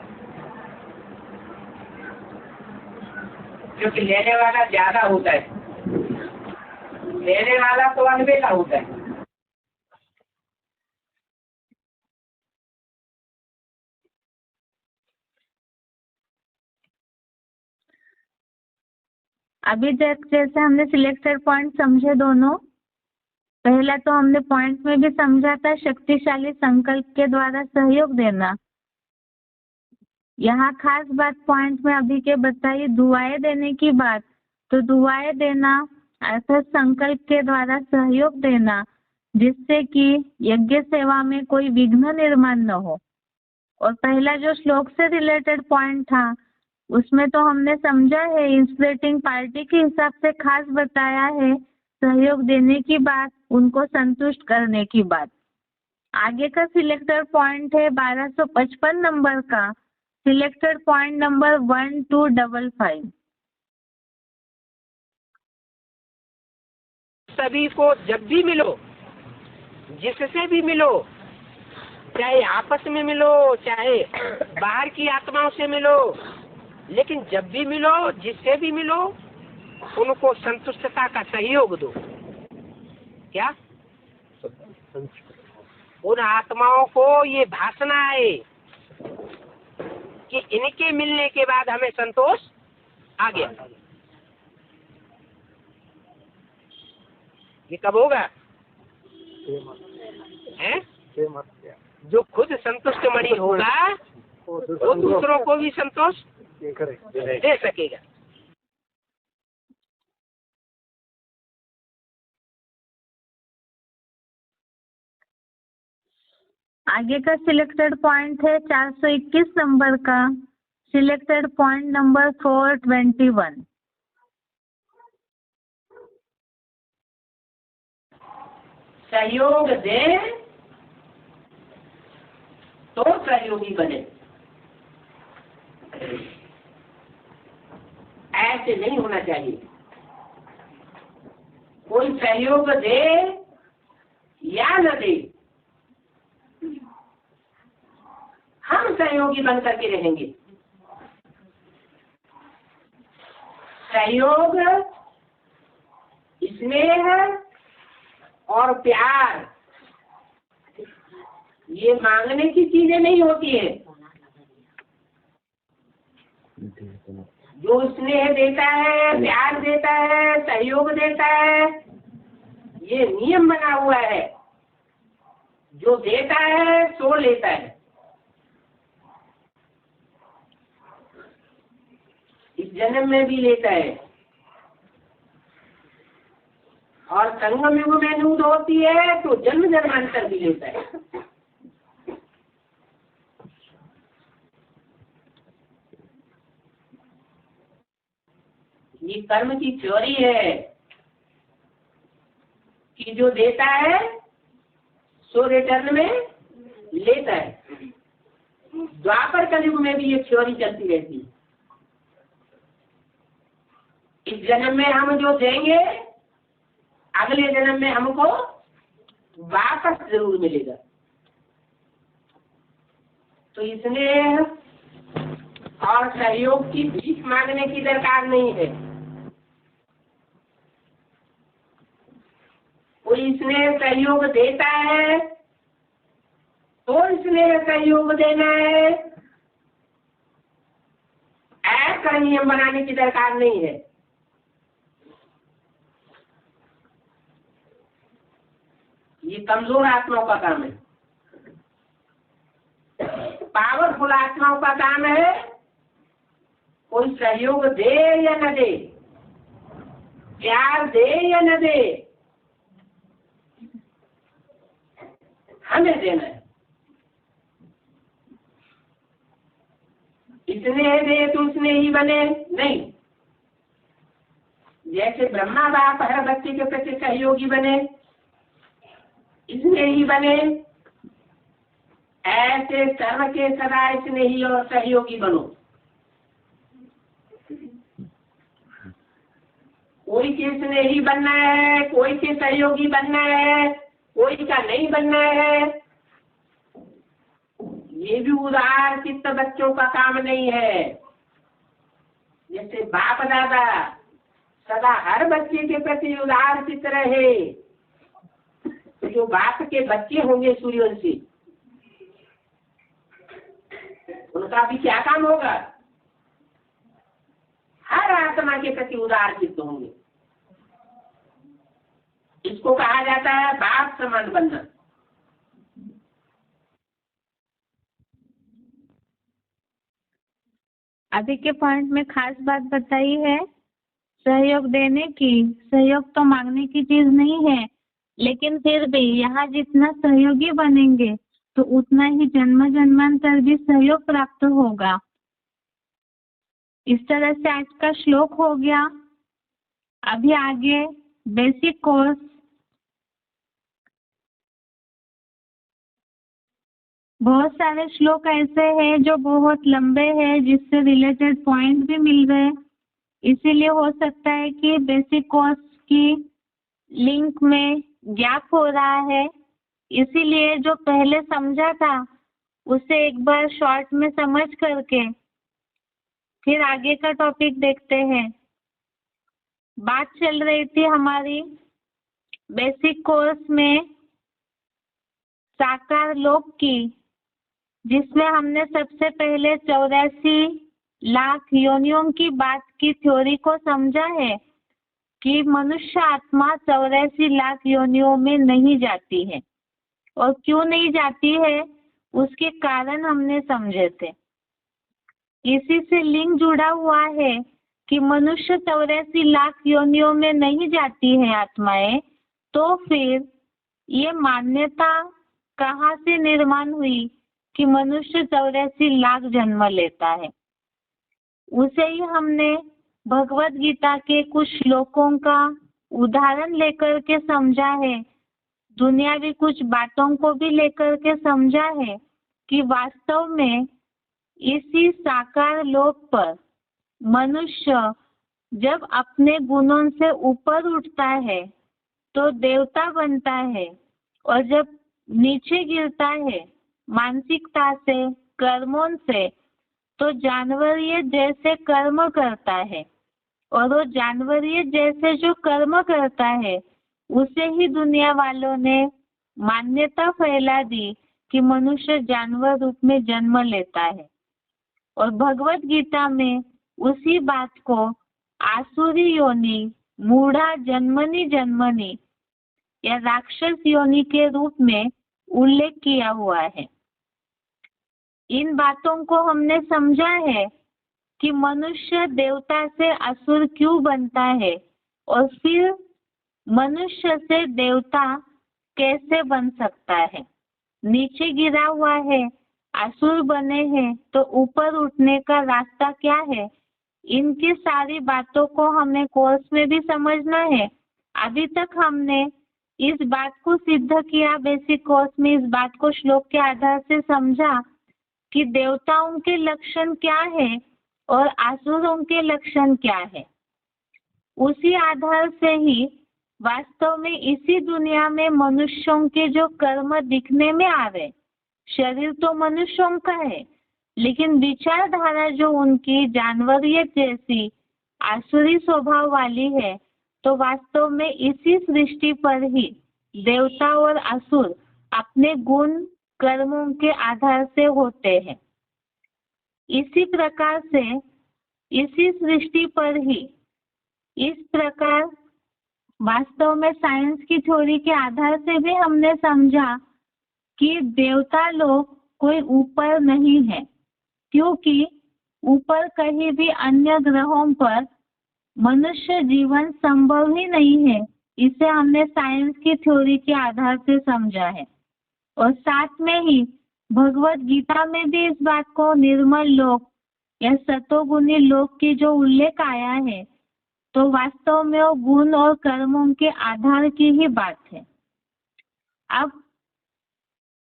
क्योंकि लेने वाला ज्यादा होता है, लेने वाला तो अनबेला होता है।
अभी जैसे हमने सिलेक्टेड पॉइंट समझे दोनों, पहला तो हमने पॉइंट में भी समझा था शक्तिशाली संकल्प के द्वारा सहयोग देना। यहाँ खास बात पॉइंट में अभी के बताइए दुआएं देने की बात। तो दुआएं देना अर्थात संकल्प के द्वारा सहयोग देना, जिससे कि यज्ञ सेवा में कोई विघ्न निर्माण न हो। और पहला जो श्लोक से रिलेटेड पॉइंट था उसमें तो हमने समझा है इंस्पिरेटिंग पार्टी के हिसाब से खास बताया है सहयोग देने की बात, उनको संतुष्ट करने की बात। आगे का सिलेक्टेड पॉइंट है 1255 नंबर का, सिलेक्टेड पॉइंट नंबर 1255।
सभी को जब भी मिलो, जिससे भी मिलो, चाहे आपस में मिलो चाहे बाहर की आत्माओं से मिलो, लेकिन जब भी मिलो जिससे भी मिलो उनको संतुष्टता का सहयोग दो। क्या उन आत्माओं को ये भासना है कि इनके मिलने के बाद हमें संतोष आ गया। ये कब होगा? है? जो खुद संतुष्ट मणि होगा वो दूसरों को भी संतोष दे सकेगा।
आगे का सिलेक्टेड पॉइंट है 421 नंबर का, सिलेक्टेड पॉइंट नंबर 421।
सहयोग दे तो सहयोगी बने, ऐसे नहीं होना चाहिए। कोई सहयोग दे या न दे, सब सहयोगी बन करके रहेंगे। सहयोग, स्नेह और प्यार ये मांगने की चीजें नहीं होती है। जो स्नेह देता है, प्यार देता है, सहयोग देता है, ये नियम बना हुआ है। जो देता है सो लेता है। इस जन्म में भी लेता है और संगम युग में नूद होती है तो जन्म जन्मांतर भी लेता है। ये कर्म की थ्योरी है कि जो देता है सो रिटर्न में लेता है। द्वापर कलयुग में भी ये थ्योरी चलती रहती है। इस जन्म में हम जो देंगे अगले जन्म में हमको वापस जरूर मिलेगा। तो इसमें और सहयोग की भीख मांगने की दरकार नहीं है। कोई इसने सहयोग देता है तो इसने सहयोग देना है, ऐसा नियम बनाने की दरकार नहीं है। ये कमजोर आत्माओं का काम है। पावरफुल आत्माओं का काम है कोई सहयोग दे या न दे, प्यार दे या न दे, हमें देना है। इसने दे तो उसने ही बने नहीं। जैसे ब्रह्मा बाप हर बच्चे के प्रति सहयोगी बने, इसने ही बने, ऐसे सर्व के सदा इसने ही और सहयोगी बनो। कोई के इसने ही बनना है, कोई के सहयोगी बनना है, कोई का नहीं बनना है, ये भी उदार चित्त बच्चों का काम नहीं है। जैसे बाप दादा सदा हर बच्चे के प्रति उदार चित्त रहे, तो जो बाप के बच्चे होंगे सूर्यवंशी, उनका भी क्या काम होगा? हर आत्मा के प्रति उदार चित्त होंगे। इसको कहा जाता है बाप समान बनना।
अभी के पॉइंट में खास बात बताई है सहयोग देने की। सहयोग तो मांगने की चीज नहीं है, लेकिन फिर भी यहाँ जितना सहयोगी बनेंगे तो उतना ही जन्म जन्मांतर भी सहयोग प्राप्त होगा। इस तरह से आज का श्लोक हो गया। अभी आगे बेसिक कोर्स बहुत सारे श्लोक ऐसे हैं जो बहुत लंबे हैं, जिससे रिलेटेड पॉइंट भी मिल रहे, इसीलिए हो सकता है कि बेसिक कोर्स की लिंक में गैप हो रहा है। इसीलिए जो पहले समझा था उसे एक बार शॉर्ट में समझ करके फिर आगे का टॉपिक देखते हैं। बात चल रही थी हमारी बेसिक कोर्स में साकार लोक की, जिसमें हमने सबसे पहले 84 लाख योनियों की बात की थ्योरी को समझा है कि मनुष्य आत्मा 84 लाख योनियों में नहीं जाती है, और क्यों नहीं जाती है उसके कारण हमने समझे थे। इसी से लिंक जुड़ा हुआ है कि मनुष्य 84 लाख योनियों में नहीं जाती है आत्माएं, तो फिर ये मान्यता कहाँ से निर्माण हुई कि मनुष्य 84 लाख जन्म लेता है। उसे ही हमने भगवत गीता के कुछ श्लोकों का उदाहरण लेकर के समझा है, दुनियावी कुछ बातों को भी लेकर के समझा है कि वास्तव में इसी साकार लोक पर मनुष्य जब अपने गुणों से ऊपर उठता है तो देवता बनता है, और जब नीचे गिरता है मानसिकता से, कर्मों से तो जानवरीय जैसे कर्म करता है, और वो जानवरीय जैसे जो कर्म करता है उसे ही दुनिया वालों ने मान्यता फैला दी कि मनुष्य जानवर रूप में जन्म लेता है। और भगवत गीता में उसी बात को आसुरी योनि, मूढ़ा जन्मनी जन्मनी या राक्षस योनि के रूप में उल्लेख किया हुआ है। इन बातों को हमने समझा है कि मनुष्य देवता से असुर क्यों बनता है और फिर मनुष्य से देवता कैसे बन सकता है। नीचे गिरा हुआ है, असुर बने हैं, तो ऊपर उठने का रास्ता क्या है, इनकी सारी बातों को हमें कोर्स में भी समझना है। अभी तक हमने इस बात को सिद्ध किया, बेसिक कोर्स में इस बात को श्लोक के आधार से समझा कि देवताओं के लक्षण क्या है और असुरों के लक्षण क्या है। उसी आधार से ही वास्तव में इसी दुनिया में मनुष्यों के जो कर्म दिखने में आ रहे, शरीर तो मनुष्यों का है लेकिन विचारधारा जो उनकी जानवरीय जैसी आसुरी स्वभाव वाली है, तो वास्तव में इसी सृष्टि पर ही देवता और असुर अपने गुण कर्मों के आधार से होते हैं। इसी प्रकार से इसी सृष्टि पर ही इस प्रकार वास्तव में साइंस की थ्योरी के आधार से भी हमने समझा कि देवता लोग कोई ऊपर नहीं है, क्योंकि ऊपर कहीं भी अन्य ग्रहों पर मनुष्य जीवन संभव ही नहीं है। इसे हमने साइंस की थ्योरी के आधार से समझा है। और साथ में ही भगवत गीता में भी इस बात को निर्मल लोक या सतोगुणी लोक की जो उल्लेख आया है, तो वास्तव में वो गुण और कर्मों के आधार की ही बात है। अब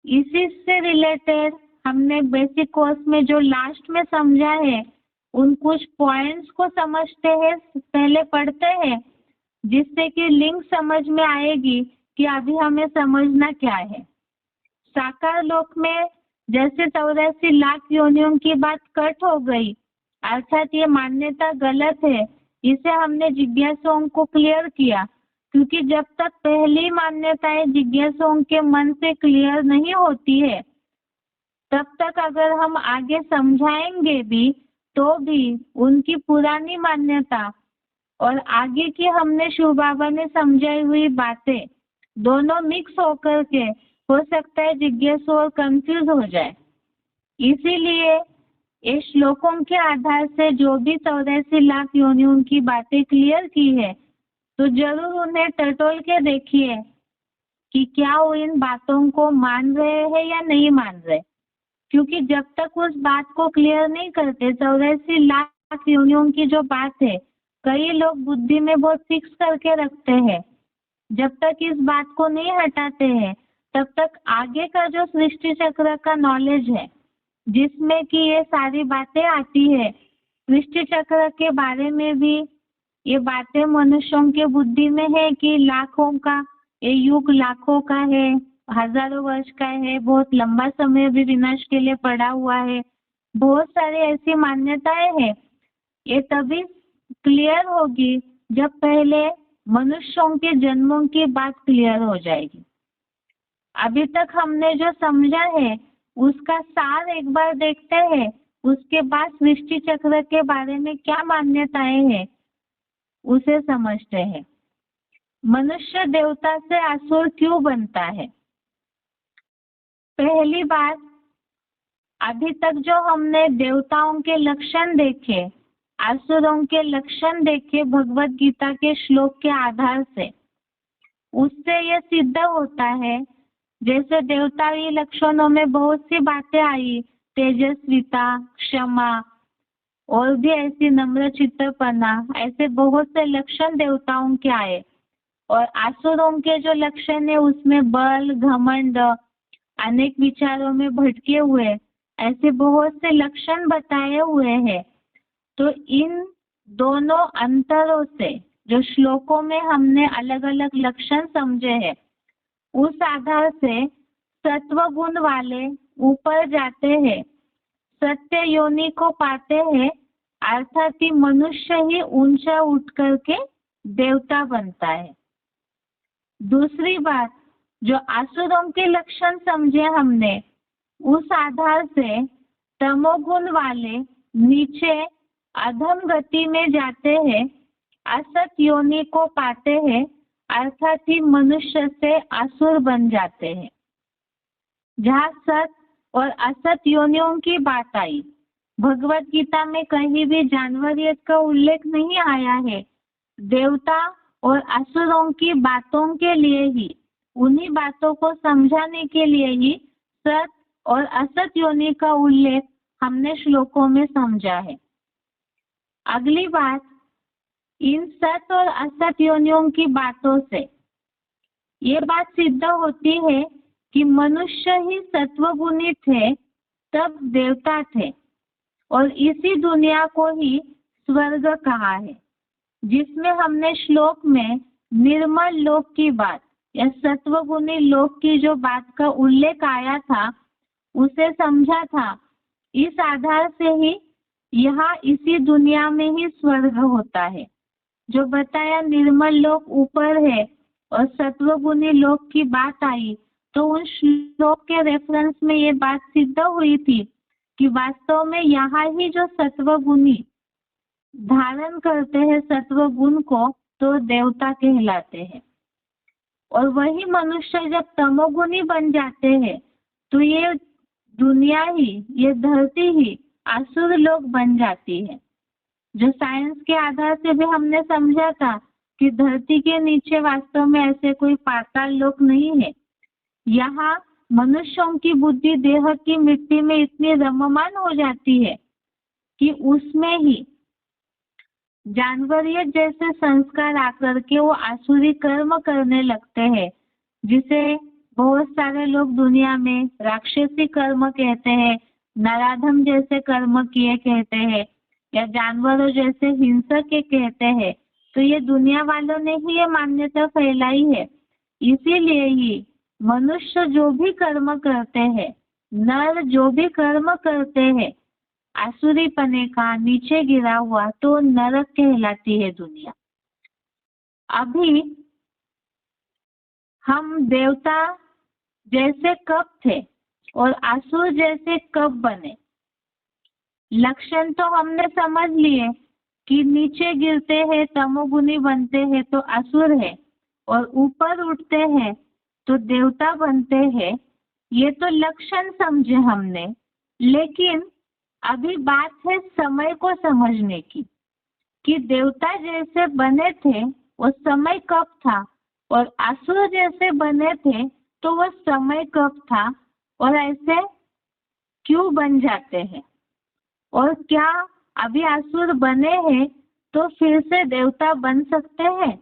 इसी से रिलेटेड हमने बेसिक कोर्स में जो लास्ट में समझा है, उन कुछ पॉइंट्स को समझते हैं, पहले पढ़ते हैं, जिससे कि लिंक समझ में आएगी कि अभी हमें समझना क्या है। साकार लोक में जैसे 84 लाख योनियों की बात कट हो गई, अर्थात ये मान्यता गलत है, इसे हमने जिज्ञासुओं को क्लियर किया, क्योंकि जब तक पहली मान्यताएं जिज्ञासुओं के मन से क्लियर नहीं होती है, तब तक अगर हम आगे समझाएंगे भी तो भी उनकी पुरानी मान्यता और आगे की हमने शिव बाबा ने समझाई हुई बातें दोनों मिक्स होकर के हो सकता है जिज्ञासु और कंफ्यूज हो जाए। इसीलिए इस श्लोकों के आधार से जो भी 84 लाख योनियों की बातें क्लियर की है, तो जरूर उन्हें टटोल के देखिए कि क्या वो इन बातों को मान रहे हैं या नहीं मान रहे, क्योंकि जब तक उस बात को क्लियर नहीं करते, 84 लाख योनियों की जो बात है कई लोग बुद्धि में बहुत फिक्स करके रखते हैं, जब तक इस बात को नहीं हटाते हैं तब तक आगे का जो सृष्टि चक्र का नॉलेज है, जिसमें कि ये सारी बातें आती है, सृष्टि चक्र के बारे में भी ये बातें मनुष्यों के बुद्धि में है कि लाखों का ये युग लाखों का है, हजारों वर्ष का है, बहुत लंबा समय भी विनाश के लिए पड़ा हुआ है, बहुत सारी ऐसी मान्यताएं हैं। ये तभी क्लियर होगी जब पहले मनुष्यों के जन्मों की बात क्लियर हो जाएगी। अभी तक हमने जो समझा है उसका सार एक बार देखते हैं, उसके बाद सृष्टि चक्र के बारे में क्या मान्यताएं हैं उसे समझते हैं। मनुष्य देवता से असुर क्यों बनता है? पहली बात, अभी तक जो हमने देवताओं के लक्षण देखे, असुरों के लक्षण देखे भगवत गीता के श्लोक के आधार से, उससे यह सिद्ध होता है जैसे देवताई लक्षणों में बहुत सी बातें आई, तेजस्विता, क्षमा और भी ऐसी नम्र चित्तपना, ऐसे बहुत से लक्षण देवताओं के आए। और आसुरों के जो लक्षण है उसमें बल, घमंड, अनेक विचारों में भटके हुए, ऐसे बहुत से लक्षण बताए हुए हैं। तो इन दोनों अंतरों से जो श्लोकों में हमने अलग अलग लक्षण समझे हैं, उस आधार से सत्व गुण वाले ऊपर जाते हैं सत्य योनि को पाते हैं, अर्थात ही मनुष्य ही ऊंचा उठ करके देवता बनता है। दूसरी बात, जो आसुरों के लक्षण समझे हमने, उस आधार से तमोगुण वाले नीचे अधम गति में जाते हैं, असत योनि को पाते हैं, अर्थात ही मनुष्य से असुर बन जाते हैं। जहाँ सत और असत योनियों की बात आई, भगवत गीता में कहीं भी जानवरियत का उल्लेख नहीं आया है। देवता और असुरों की बातों के लिए ही, उन्हीं बातों को समझाने के लिए ही सत और असत योनि का उल्लेख हमने श्लोकों में समझा है। अगली बात, इन सत और असत योनियों की बातों से ये बात सिद्ध होती है कि मनुष्य ही सत्वगुणी थे, तब देवता थे, और इसी दुनिया को ही स्वर्ग कहा है, जिसमें हमने श्लोक में निर्मल लोक की बात या सत्वगुणी लोक की जो बात का उल्लेख आया था, उसे समझा था। इस आधार से ही यहाँ इसी दुनिया में ही स्वर्ग होता है। जो बताया निर्मल लोक ऊपर है और सत्वगुणी लोक की बात आई, तो उन श्लोक के रेफरेंस में ये बात सिद्ध हुई थी कि वास्तव में यहाँ ही जो सत्वगुणी धारण करते हैं सत्व गुण को, तो देवता कहलाते हैं। और वही मनुष्य जब तमोगुणी बन जाते हैं, तो ये दुनिया ही, ये धरती ही असुर लोक बन जाती है। जो साइंस के आधार से भी हमने समझा था कि धरती के नीचे वास्तव में ऐसे कोई पाताल लोक नहीं है। यहाँ मनुष्यों की बुद्धि देह की मिट्टी में इतनी रममान हो जाती है कि उसमें ही जानवरियत जैसे संस्कार आकर के वो आसुरी कर्म करने लगते हैं, जिसे बहुत सारे लोग दुनिया में राक्षसी कर्म कहते हैं, नराधम जैसे कर्म किए कहते हैं, या जानवरों जैसे हिंसक के कहते हैं। तो ये दुनिया वालों ने ही ये मान्यता फैलाई है। इसीलिए ही मनुष्य जो भी कर्म करते हैं, नर जो भी कर्म करते हैं, आसुरी पने का नीचे गिरा हुआ, तो नरक कहलाती है दुनिया। अभी हम देवता जैसे कब थे और असुर जैसे कब बने, लक्षण तो हमने समझ लिए कि नीचे गिरते हैं तमोगुणी बनते हैं तो असुर है, और ऊपर उठते हैं तो देवता बनते हैं। ये तो लक्षण समझे हमने, लेकिन अभी बात है समय को समझने की कि देवता जैसे बने थे वो समय कब था, और असुर जैसे बने थे तो वो समय कब था, और ऐसे क्यों बन जाते हैं, और क्या अभी असुर बने हैं तो फिर से देवता बन सकते हैं,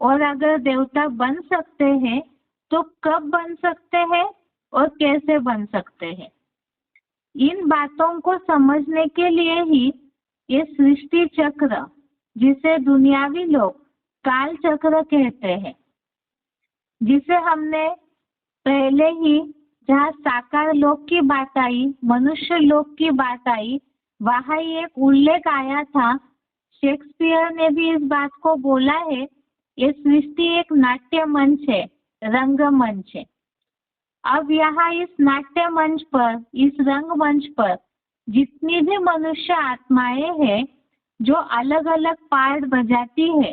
और अगर देवता बन सकते हैं तो कब बन सकते हैं और कैसे बन सकते हैं। इन बातों को समझने के लिए ही ये सृष्टि चक्र, जिसे दुनियावी लोग काल चक्र कहते हैं, जिसे हमने पहले ही, जहाँ साकार लोक की बात आई, मनुष्य लोक की बात आई, वहाँ एक उल्लेख आया था। शेक्सपियर ने भी इस बात को बोला है, ये सृष्टि एक नाट्य मंच है, रंगमंच है। अब यहाँ इस नाट्य मंच पर, इस रंगमंच पर जितनी भी मनुष्य आत्माएं हैं जो अलग अलग पार्ट बजाती है,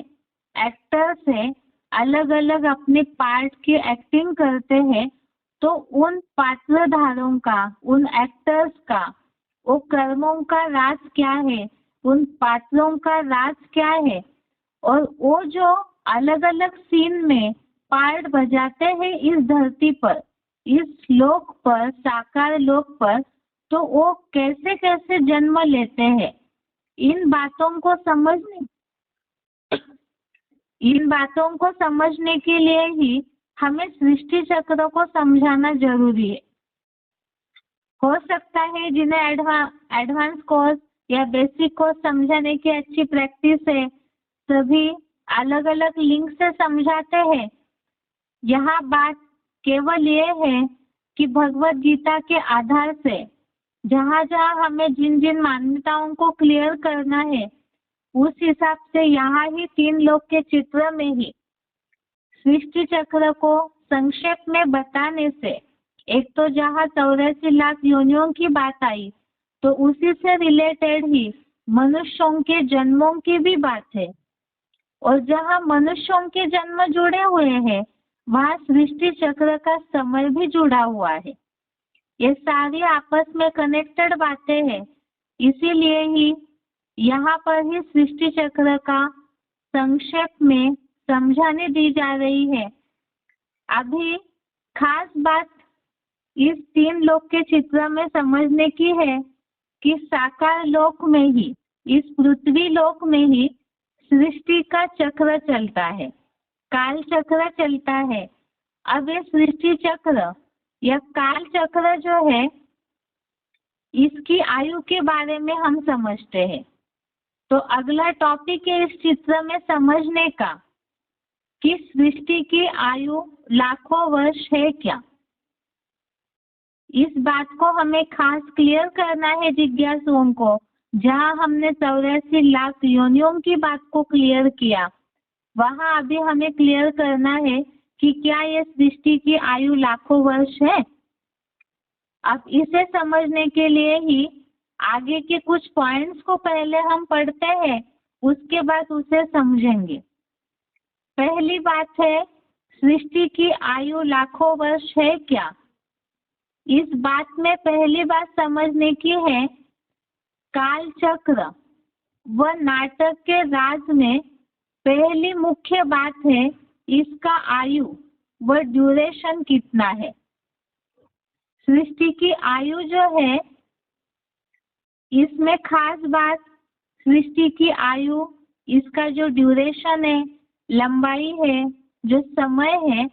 एक्टर्स है, अलग अलग अपने पार्ट की एक्टिंग करते हैं, तो उन पात्रधारों का, उन एक्टर्स का, वो कर्मों का राज क्या है, उन पात्रों का राज क्या है, और वो जो अलग अलग सीन में पार्ट बजाते हैं इस धरती पर, इस लोक पर, साकार लोक पर, तो वो कैसे कैसे जन्म लेते हैं, इन बातों को समझने के लिए ही हमें सृष्टि चक्र को समझाना जरूरी है। हो सकता है जिन्हें एडवांस कोर्स या बेसिक कोर्स समझाने की अच्छी प्रैक्टिस है, सभी अलग अलग लिंक से समझाते हैं। यहाँ बात केवल ये है कि भगवत गीता के आधार से जहाँ जहाँ हमें जिन जिन मान्यताओं को क्लियर करना है उस हिसाब से यहाँ ही 3 लोक के चित्र में ही सृष्टि चक्र को संक्षेप में बताने से, एक तो जहाँ 84 लाख योनियों की बात आई तो उसी से रिलेटेड ही मनुष्यों के जन्मों की भी बात है, और जहाँ मनुष्यों के जन्म जुड़े हुए हैं वहाँ सृष्टि चक्र का समय भी जुड़ा हुआ है। ये सारी आपस में कनेक्टेड बातें हैं, इसीलिए ही यहाँ पर ही सृष्टि चक्र का संक्षेप में समझाने दी जा रही है। अभी खास बात इस 3 लोक के चित्र में समझने की है कि साकार लोक में ही, इस पृथ्वी लोक में ही सृष्टि का चक्र चलता है, काल चक्र चलता है। अब ये सृष्टि चक्र या काल चक्र जो है इसकी आयु के बारे में हम समझते हैं। तो अगला टॉपिक है इस चित्र में समझने का कि सृष्टि की आयु लाखों वर्ष है क्या। इस बात को हमें खास क्लियर करना है जिज्ञासुओं को। जहाँ हमने 84 लाख योनियों की बात को क्लियर किया, वहाँ अभी हमें क्लियर करना है कि क्या ये सृष्टि की आयु लाखों वर्ष है। अब इसे समझने के लिए ही आगे के कुछ पॉइंट्स को पहले हम पढ़ते हैं, उसके बाद उसे समझेंगे। पहली बात है, सृष्टि की आयु लाखों वर्ष है क्या। इस बात में पहली बात समझने की है, काल चक्र व नाटक के राज में पहली मुख्य बात है इसका आयु व ड्यूरेशन कितना है। सृष्टि की आयु जो है इसमें खास बात सृष्टि की आयु, इसका जो ड्यूरेशन है, लंबाई है, जो समय है,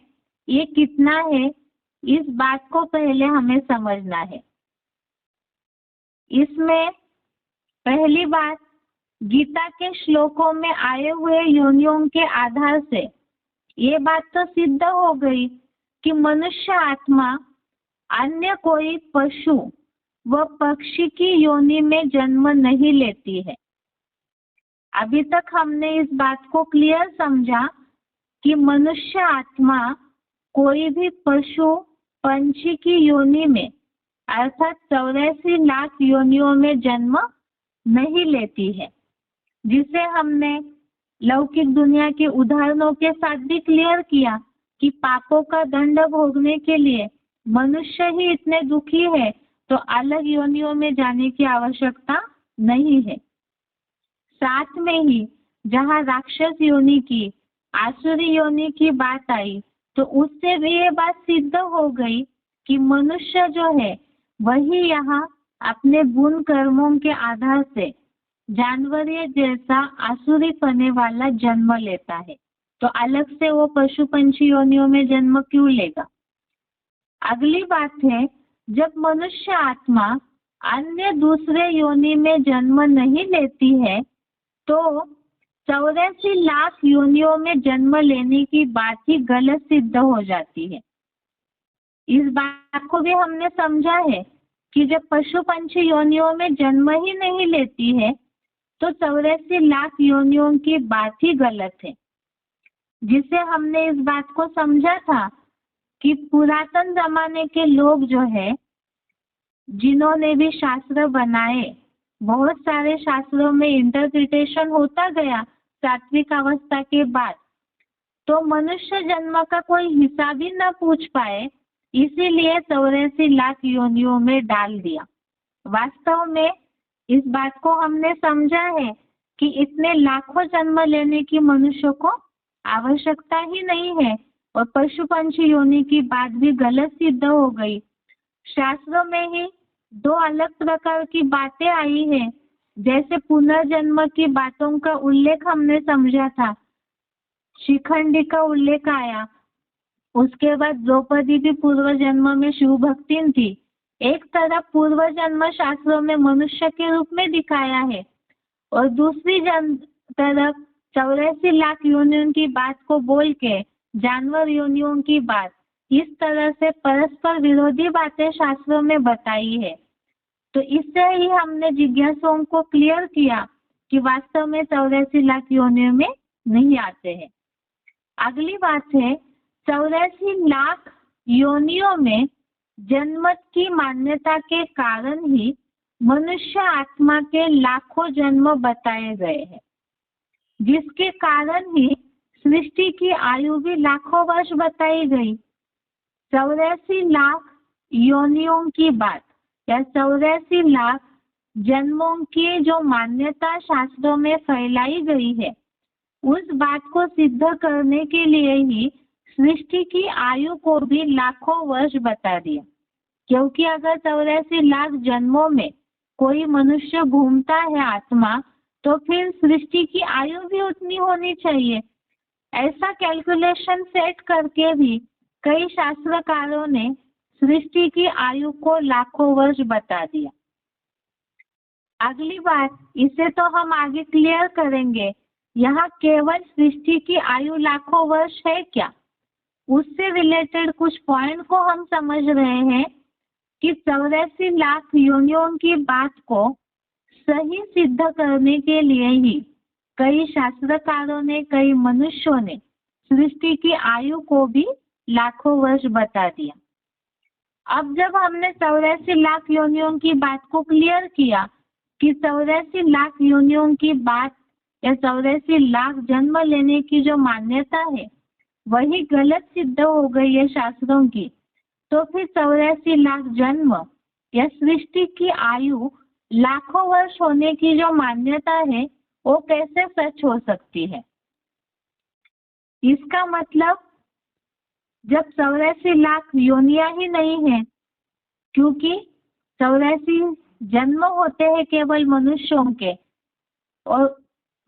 ये कितना है, इस बात को पहले हमें समझना है। इसमें पहली बात, गीता के श्लोकों में आए हुए योनियों के आधार से ये बात तो सिद्ध हो गई कि मनुष्य आत्मा अन्य कोई पशु व पक्षी की योनि में जन्म नहीं लेती है। अभी तक हमने इस बात को क्लियर समझा कि मनुष्य आत्मा कोई भी पशु पंछी की योनि में अर्थात 84 लाख योनियों में जन्म नहीं लेती है, जिसे हमने लौकिक दुनिया के उदाहरणों के साथ भी क्लियर किया कि पापों का दंड भोगने के लिए मनुष्य ही इतने दुखी है तो अलग योनियों में जाने की आवश्यकता नहीं है। साथ में ही जहाँ राक्षस योनि की, आसुरी योनि की बात आई तो उससे भी ये बात सिद्ध हो गई कि मनुष्य जो है वही यहाँ अपने गुण कर्मों के आधार से जानवरीय जैसा आसुरी पने वाला जन्म लेता है, तो अलग से वो पशु पंछी योनियों में जन्म क्यों लेगा। अगली बात है, जब मनुष्य आत्मा अन्य दूसरे योनि में जन्म नहीं लेती है तो 84 लाख योनियों में जन्म लेने की बात ही गलत सिद्ध हो जाती है। इस बात को भी हमने समझा है कि जब पशु पंछी योनियों में जन्म ही नहीं लेती है तो 84 लाख योनियों की बात ही गलत है, जिसे हमने इस बात को समझा था कि पुरातन जमाने के लोग जो है, जिन्होंने भी शास्त्र बनाए, बहुत सारे शास्त्रों में इंटरप्रिटेशन होता गया सात्विक अवस्था के बाद, तो मनुष्य जन्म का कोई हिसाब ही न पूछ पाए, इसीलिए 84 लाख योनियों में डाल दिया। वास्तव में इस बात को हमने समझा है कि इतने लाखों जन्म लेने की मनुष्य को आवश्यकता ही नहीं है, और पशु पंछी योनि की बात भी गलत सिद्ध हो गई। शास्त्रों में ही 2 अलग प्रकार की बातें आई है, जैसे पुनर्जन्म की बातों का उल्लेख हमने समझा था, शिखंडी का उल्लेख आया, उसके बाद द्रौपदी भी पूर्व जन्म में शिव भक्तिन थी। एक तरफ पूर्व जन्म शास्त्रों में मनुष्य के रूप में दिखाया है और दूसरी तरफ 84 लाख योनियों की बात को बोल के जानवर योनियों की बात, इस तरह से परस्पर विरोधी बातें शास्त्रों में बताई है। तो इससे ही हमने जिज्ञासुओं को क्लियर किया कि वास्तव में 84 लाख योनियों में नहीं आते हैं। अगली बात है 84 लाख योनियों में जन्मत की मान्यता के कारण ही मनुष्य आत्मा के लाखों जन्म बताए गए हैं, जिसके कारण ही सृष्टि की आयु भी लाखों वर्ष बताई गई। 84 लाख योनियों की बात या 84 लाख जन्मों की जो मान्यता शास्त्रों में फैलाई गई है, उस बात को सिद्ध करने के लिए ही सृष्टि की आयु को भी लाखों वर्ष बता दिया। क्योंकि अगर 84 लाख जन्मों में कोई मनुष्य घूमता है आत्मा, तो फिर सृष्टि की आयु भी उतनी होनी चाहिए। ऐसा कैलकुलेशन सेट करके भी कई शास्त्रकारों ने सृष्टि की आयु को लाखों वर्ष बता दिया। अगली बात, इसे तो हम आगे क्लियर करेंगे, यहाँ केवल सृष्टि की आयु लाखों वर्ष है क्या, उससे रिलेटेड कुछ पॉइंट को हम समझ रहे हैं कि 84 लाख योनियों की बात को सही सिद्ध करने के लिए ही कई शास्त्रकारों ने, कई मनुष्यों ने सृष्टि की आयु को भी लाखों वर्ष बता दिया। अब जब हमने 84 लाख योनियों की बात को क्लियर किया कि 84 लाख योनियों की बात या 84 लाख जन्म लेने की जो मान्यता है वही गलत सिद्ध हो गई है शास्त्रों की, तो फिर 84 लाख जन्म या सृष्टि की आयु लाखों वर्ष होने की जो मान्यता है वो कैसे सच हो सकती है। इसका मतलब जब 84 लाख योनियां ही नहीं है, क्योंकि 84 जन्म होते हैं केवल मनुष्यों के, और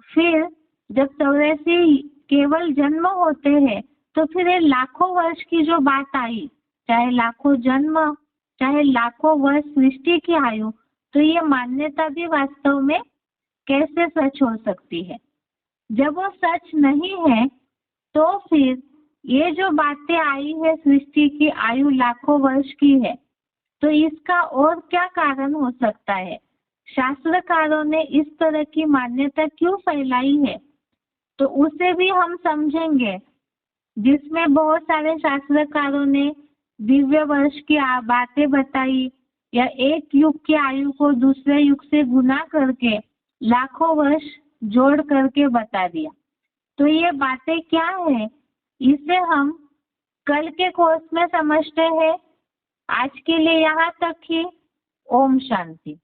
फिर जब 84 केवल जन्म होते हैं तो फिर ये लाखों वर्ष की जो बात आई, चाहे लाखों जन्म चाहे लाखों वर्ष सृष्टि की आयु, तो ये मान्यता भी वास्तव में कैसे सच हो सकती है। जब वो सच नहीं है तो फिर ये जो बातें आई है सृष्टि की आयु लाखों वर्ष की है, तो इसका और क्या कारण हो सकता है, शास्त्रकारों ने इस तरह की मान्यता क्यों फैलाई है, तो उसे भी हम समझेंगे, जिसमें बहुत सारे शास्त्रकारों ने दिव्य वर्ष की बातें बताई या एक युग की आयु को दूसरे युग से गुना करके लाखों वर्ष जोड़ करके बता दिया। तो ये बातें क्या है, इसे हम कल के कोर्स में समझते हैं। आज के लिए यहाँ तक ही। ओम शांति।